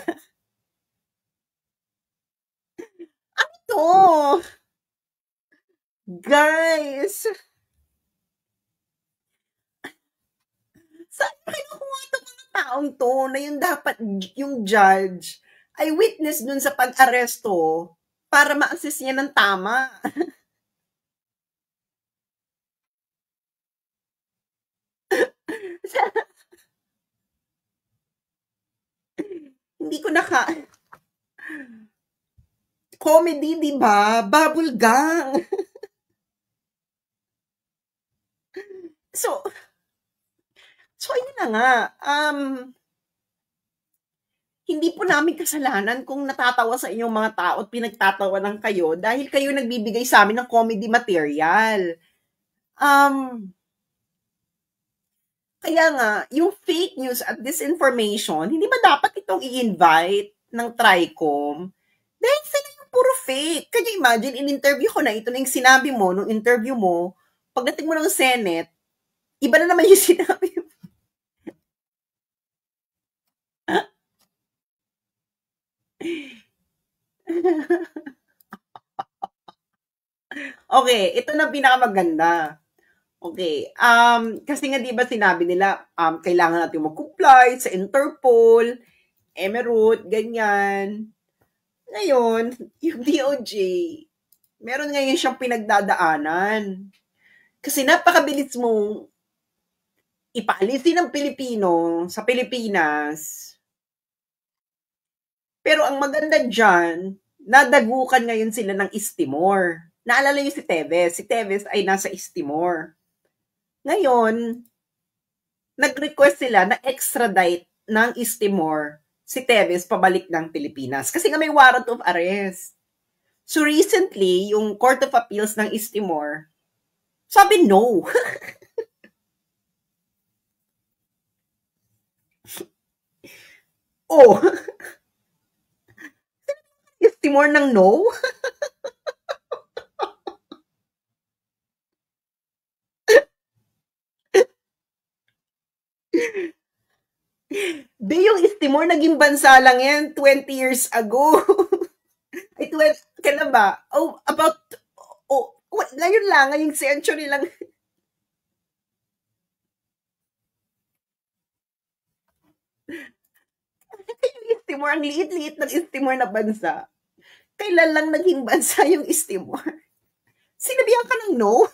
Ano to? Guys, saan ba kinukuha itong mga taong to na yung dapat yung judge ay witness dun sa pag-aresto para ma-assess niya ng tama? Hindi ko comedy, di ba? Bubble gang. So, ayun na nga. Hindi po namin kasalanan kung natatawa sa inyong mga tao at pinagtatawanan kayo dahil kayo nagbibigay sa amin ng comedy material. Kaya nga, yung fake news at disinformation, hindi ba dapat itong i-invite ng TRICOM? Dahil sila yung puro fake. Can you imagine, in-interview ko na, ito na yung sinabi mo, nung interview mo, pagdating mo ng Senate, iba na naman yung sinabi mo. Okay, ito na pinakamaganda. Okay, kasi nga 'di ba sinabi nila kailangan natin mag-comply sa Interpol, Emerald, ganyan. Ngayon, yung DOJ, meron ngayon siyang pinagdadaanan. Kasi napakabilis mong ipalisin ng Pilipino sa Pilipinas. Pero ang maganda dyan, nadagukan ngayon sila ng East Timor. Naalala niyo si Teves? Si Teves ay nasa East Timor. Ngayon, nag-request sila na extradite ng East Timor si Teves pabalik ng Pilipinas. Kasi nga may warrant of arrest. So recently, yung Court of Appeals ng East Timor, sabi no. Oh. East Timor ng no? Be, yung East Timor, naging bansa lang yan 20 years ago. Ay, kailan ba? Ngayon lang, ngayong century lang. Yung East Timor, ang liit-liit ng East Timor na bansa. Kailan lang naging bansa yung East Timor? Sinabihan ka ng no?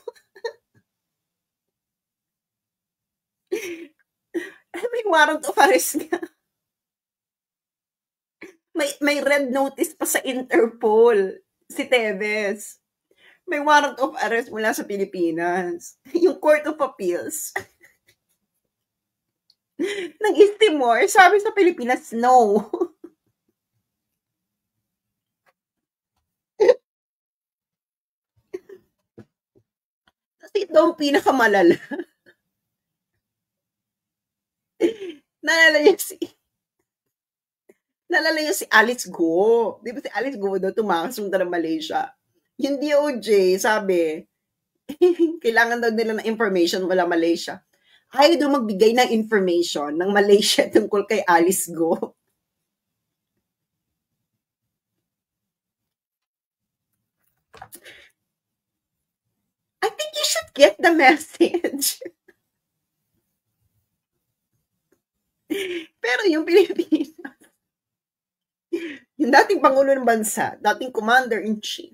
May warrant of arrest nga. May red notice pa sa Interpol, si Teves. May warrant of arrest mula sa Pilipinas. Yung Court of Appeals ng East Timor, sabi sa Pilipinas, no. Kasi ito ang pinakamalala. Na Naalala niyo si Alice Go. Di ba si Alice Go daw tumakas ng Malaysia? Yung DOJ, sabi, kailangan daw nila ng information mula Malaysia. Ayaw daw magbigay ng information ng Malaysia tungkol kay Alice Go. I think you should get the message. Pero yung Pilipinas, yung dating Pangulo ng Bansa, dating Commander-in-Chief,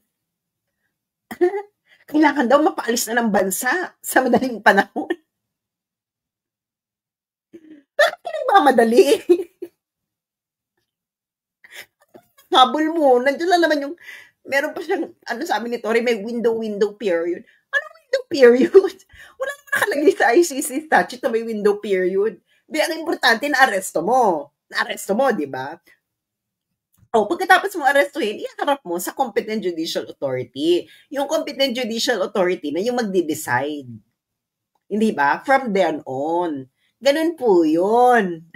kailangan daw mapaalis na ng bansa sa madaling panahon. Bakit ka nagmamadali? Habol mo, nandiyan lang naman yung, meron pa siyang, ano sabi ni Tori, may window period. Anong window period? Wala naman nakalagay sa ICC statute na may window period. Ang importante, na-aresto mo. Na-aresto mo, di ba? O, pagkatapos mo arestuhin, iharap mo sa competent judicial authority. Yung competent judicial authority na yung magde-decide. Hindi ba? From then on. Ganun po yun.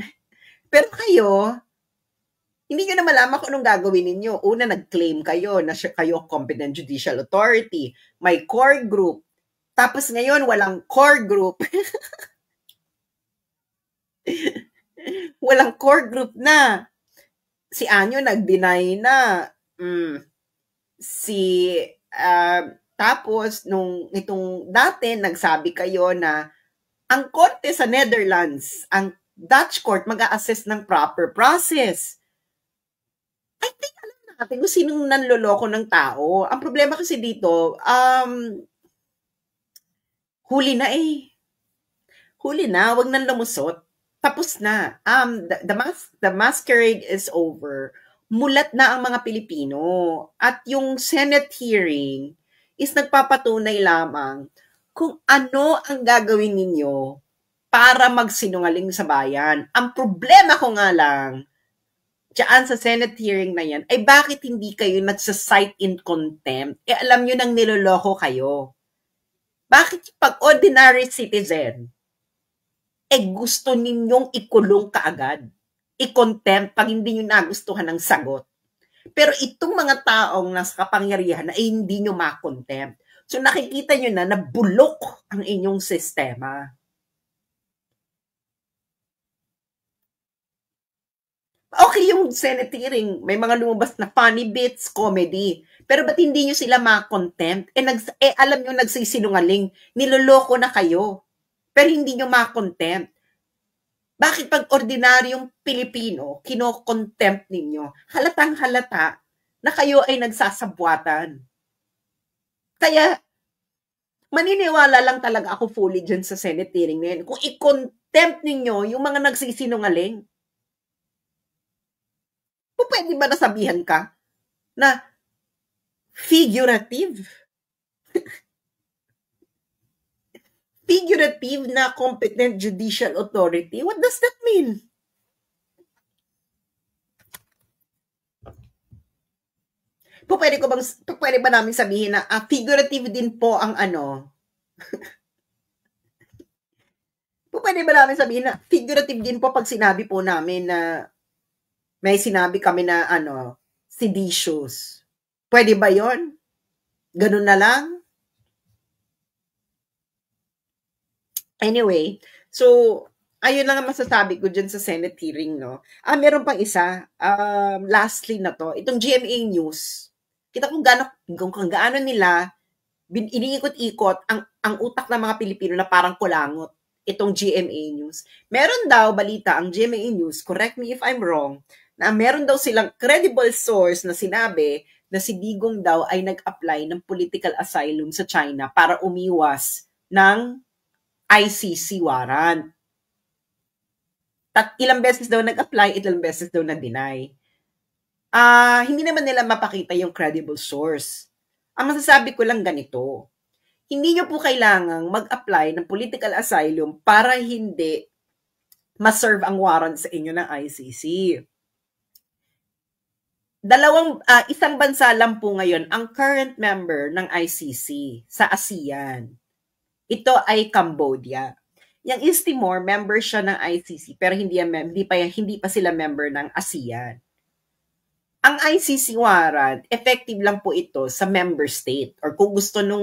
Pero kayo, hindi nyo na malaman kung anong gagawin ninyo. Una, nag-claim kayo na kayo competent judicial authority. May core group. Tapos ngayon, walang core group. Walang core group na. Si Anyo nag-deny na. Tapos, itong dati, nagsabi kayo na ang korte sa Netherlands, ang Dutch court, mag-a-assess ng proper process. I think alam natin kung sinong nanloloko ng tao. Ang problema kasi dito, huli na eh. Huli na, wag nang lumusot. Tapos na. The masquerade is over. Mulat na ang mga Pilipino. At yung Senate hearing is nagpapatunay lamang kung ano ang gagawin ninyo para magsinungaling sa bayan. Ang problema ko nga lang, diyan sa Senate hearing na yan, ay bakit hindi kayo nagsa-cite in contempt? Alam nyo nang niloloko kayo. Bakit pag ordinary citizen, gusto ninyong ikulong kaagad. I-contempt pag hindi nyo nagustuhan ng sagot. Pero itong mga taong nasa kapangyarihan ay hindi nyo ma-contempt. So nakikita nyo na bulok ang inyong sistema. Okay yung Senate hearing, may mga lumabas na funny bits, comedy. Pero ba't hindi nyo sila ma-contempt? Alam nyo nagsisinungaling, niloloko na kayo. Pero hindi nyo ma-contempt. Bakit pag ordinaryong Pilipino, kino-contempt ninyo? Halatang halata na kayo ay nagsasabwatan. Kaya, maniniwala lang talaga ako fully dyan sa Senate hearing na yun. Kung i-contempt ninyo yung mga nagsisinungaling, pwede ba nasabihan ka na figurative? Figurative na competent judicial authority? What does that mean? Pwede ba namin sabihin na figurative din po ang ano? Pwede ba namin sabihin na figurative din po pag sinabi po namin na may sinabi kami na seditious? Pwede ba yon? Ganun na lang? Anyway, so, ayun lang ang masasabi ko dyan sa Senate hearing, no? Meron pang isa, lastly na to, itong GMA News. Kita kung gaano nila iniikot-ikot ang utak ng mga Pilipino na parang kulangot, itong GMA News. Meron daw balita ang GMA News, correct me if I'm wrong, na meron daw silang credible source na sinabi na si Digong daw ay nag-apply ng political asylum sa China para umiwas ng ICC warrant. Ilang beses daw nag-apply, ilang beses daw na-deny. Hindi naman nila mapakita yung credible source. Ang masasabi ko lang ganito, hindi nyo po kailangang mag-apply ng political asylum para hindi ma-serve ang warrant sa inyo ng ICC. Isang bansa lang po ngayon ang current member ng ICC sa ASEAN. Ito ay Cambodia. Yung East Timor, member siya ng ICC, pero hindi pa sila member ng ASEAN. Ang ICC warrant, effective lang po ito sa member state or kung gusto nung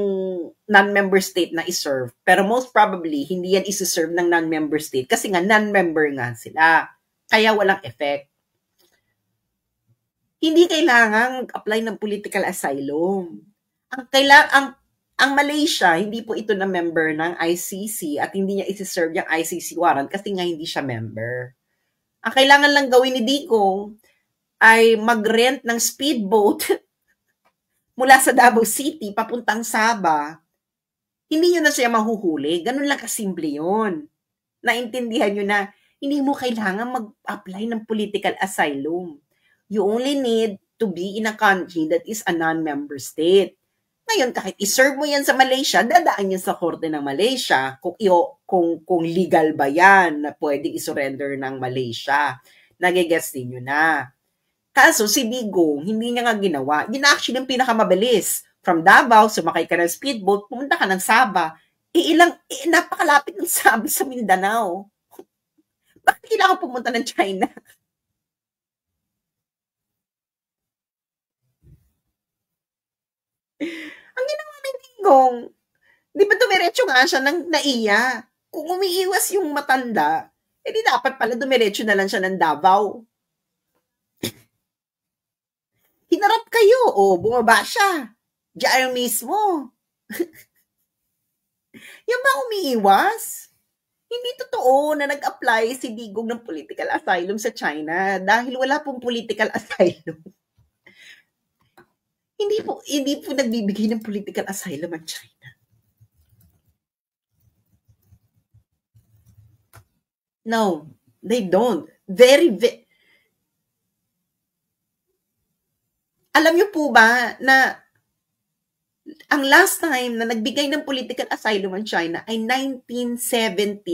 non-member state na iserve. Pero most probably, hindi yan isi-serve ng non-member state kasi nga non-member nga sila. Kaya walang effect. Hindi kailangan apply ng political asylum. Ang Malaysia, hindi po ito na member ng ICC at hindi niya isi-serve yung ICC warrant kasi nga hindi siya member. Ang kailangan lang gawin ni Digong ay mag-rent ng speedboat mula sa Davao City papuntang Sabah. Hindi nyo na siya mahuhuli. Ganun lang kasimple yun. Naintindihan nyo na hindi mo kailangan mag-apply ng political asylum. You only need to be in a country that is a non-member state. Ngayon, kahit iserve mo yan sa Malaysia, dadaan yan sa korte ng Malaysia kung legal ba yan na pwede isurrender ng Malaysia. Nagigets din nyo na. Kaso si Digong, hindi niya nga ginawa. Yun actually yung pinakamabilis. From Davao, sumakay ka ng speedboat, pumunta ka ng Sabah. Napakalapit ng Sabah sa Mindanao. Bakit kailangan pumunta ng China? Ang ginawa ni Digong, di ba dumiretso nga siya ng NAIA? Kung umiiwas yung matanda, edi dapat pala dumiretso na lang siya ng Davao. Hinarap kayo, bumaba siya. Diyan mismo. Yan ba umiiwas? Hindi totoo na nag-apply si Digong ng political asylum sa China dahil wala pong political asylum. Hindi po nagbibigay ng political asylum ang China. No, they don't. Alam niyo po ba na ang last time na nagbigay ng political asylum ang China ay 1979.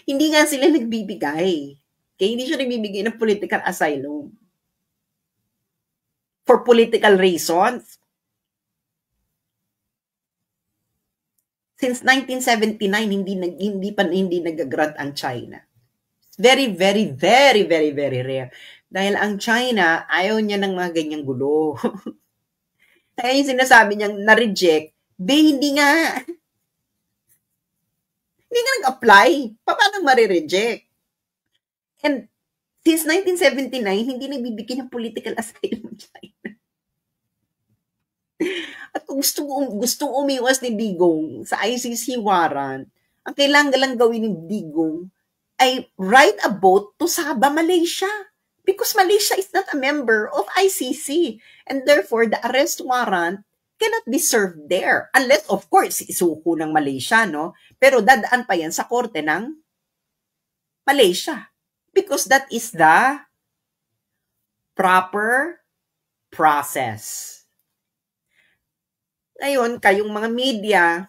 Hindi nga sila nagbibigay. Kaya hindi siya nagbibigay ng political asylum. For political reasons. Since 1979, hindi nag-grant ang China. Very, very, very, very, very rare. Dahil ang China, ayaw niya ng mga ganyang gulo. Kaya yung sinasabi niyang na-reject, hindi nga nag-apply. Paano marireject? And since 1979, hindi nagbibigay ng political asylum ang China. At kung gustong umiwas ni Digong sa ICC warrant, ang kailangan lang gawin ni Digong ay ride a boat to Sabah, Malaysia. Because Malaysia is not a member of ICC. And therefore, the arrest warrant cannot be served there. Unless, of course, isuko ng Malaysia, no? Pero dadaan pa yan sa korte ng Malaysia. Because that is the proper process. Ngayon, kayong mga media,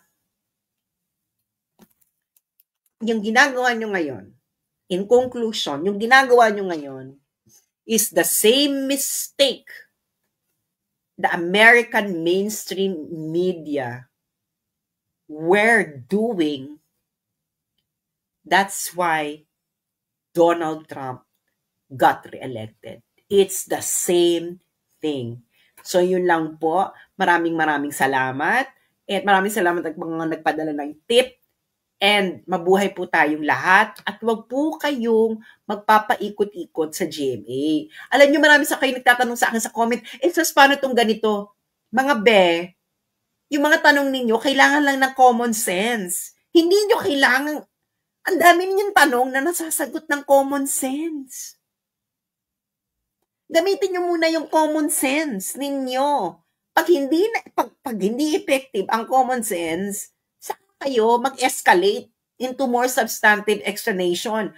yung ginagawa nyo ngayon, in conclusion, yung ginagawa nyo ngayon is the same mistake the American mainstream media were doing. That's why Donald Trump got reelected. It's the same thing. So yun lang po. Maraming salamat. At maraming salamat at mga nagpadala ng tip. And mabuhay po tayong lahat. At huwag po kayong magpapaikot-ikot sa GMA. Alam nyo, marami sa kayo nagtatanong sa akin sa comment, sus, paano itong ganito? Mga yung mga tanong ninyo, kailangan lang ng common sense. Hindi nyo kailangan, ang dami ninyong tanong na nasasagot ng common sense. Gamitin nyo muna yung common sense ninyo. Pag hindi effective ang common sense, kayo mag-escalate into more substantive explanation.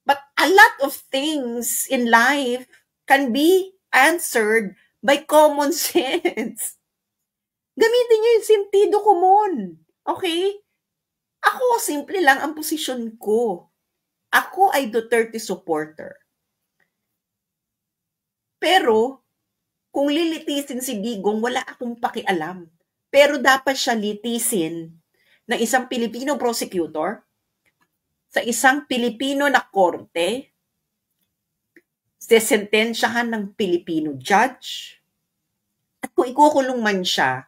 But a lot of things in life can be answered by common sense. Gamitin niyo yung sentido común. Okay? Ako, simple lang ang posisyon ko. Ako ay Duterte supporter. Pero, kung lilitisin si Digong, wala akong pakialam. Pero dapat siya litisin ng isang Pilipino prosecutor sa isang Pilipino na korte, sesentensyahan ng Pilipino judge, at kung ikukulong man siya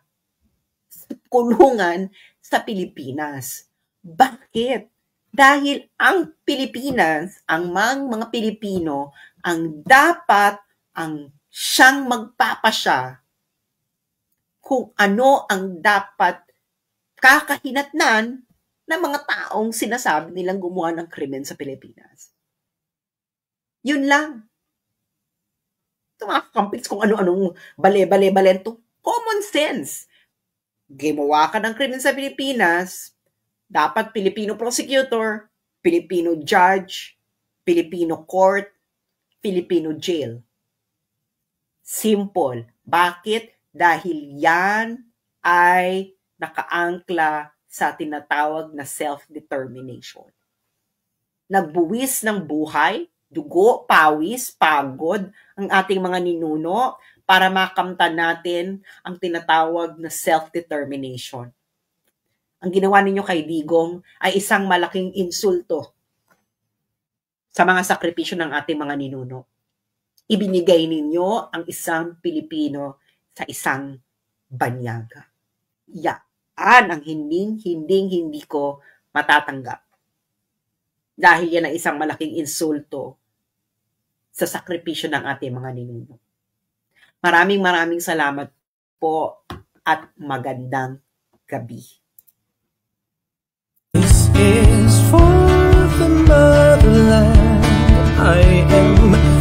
sa kulungan sa Pilipinas. Bakit? Dahil ang Pilipinas, ang mga Pilipino, ang dapat ang siyang magpapasya kung ano ang dapat kakahinatnan ng mga taong sinasabi nilang gumawa ng krimen sa Pilipinas. Yun lang. Ito mga kampits kung ano-anong bale-bale-balento. Common sense. Gumawa ka ng krimen sa Pilipinas, dapat Filipino prosecutor, Filipino judge, Filipino court, Filipino jail. Simple. Bakit? Dahil yan ay nakaangkla sa tinatawag na self-determination. Nagbuwis ng buhay, dugo, pawis, pagod ang ating mga ninuno para makamtan natin ang tinatawag na self-determination. Ang ginawa ninyo kay Digong ay isang malaking insulto sa mga sakripisyo ng ating mga ninuno. Ibinigay ninyo ang isang Pilipino sa isang banyaga. Yan ang hindi ko matatanggap. Dahil yan ang isang malaking insulto sa sakripisyo ng ating mga ninuno. Maraming salamat po at magandang gabi. This is for the motherland. I am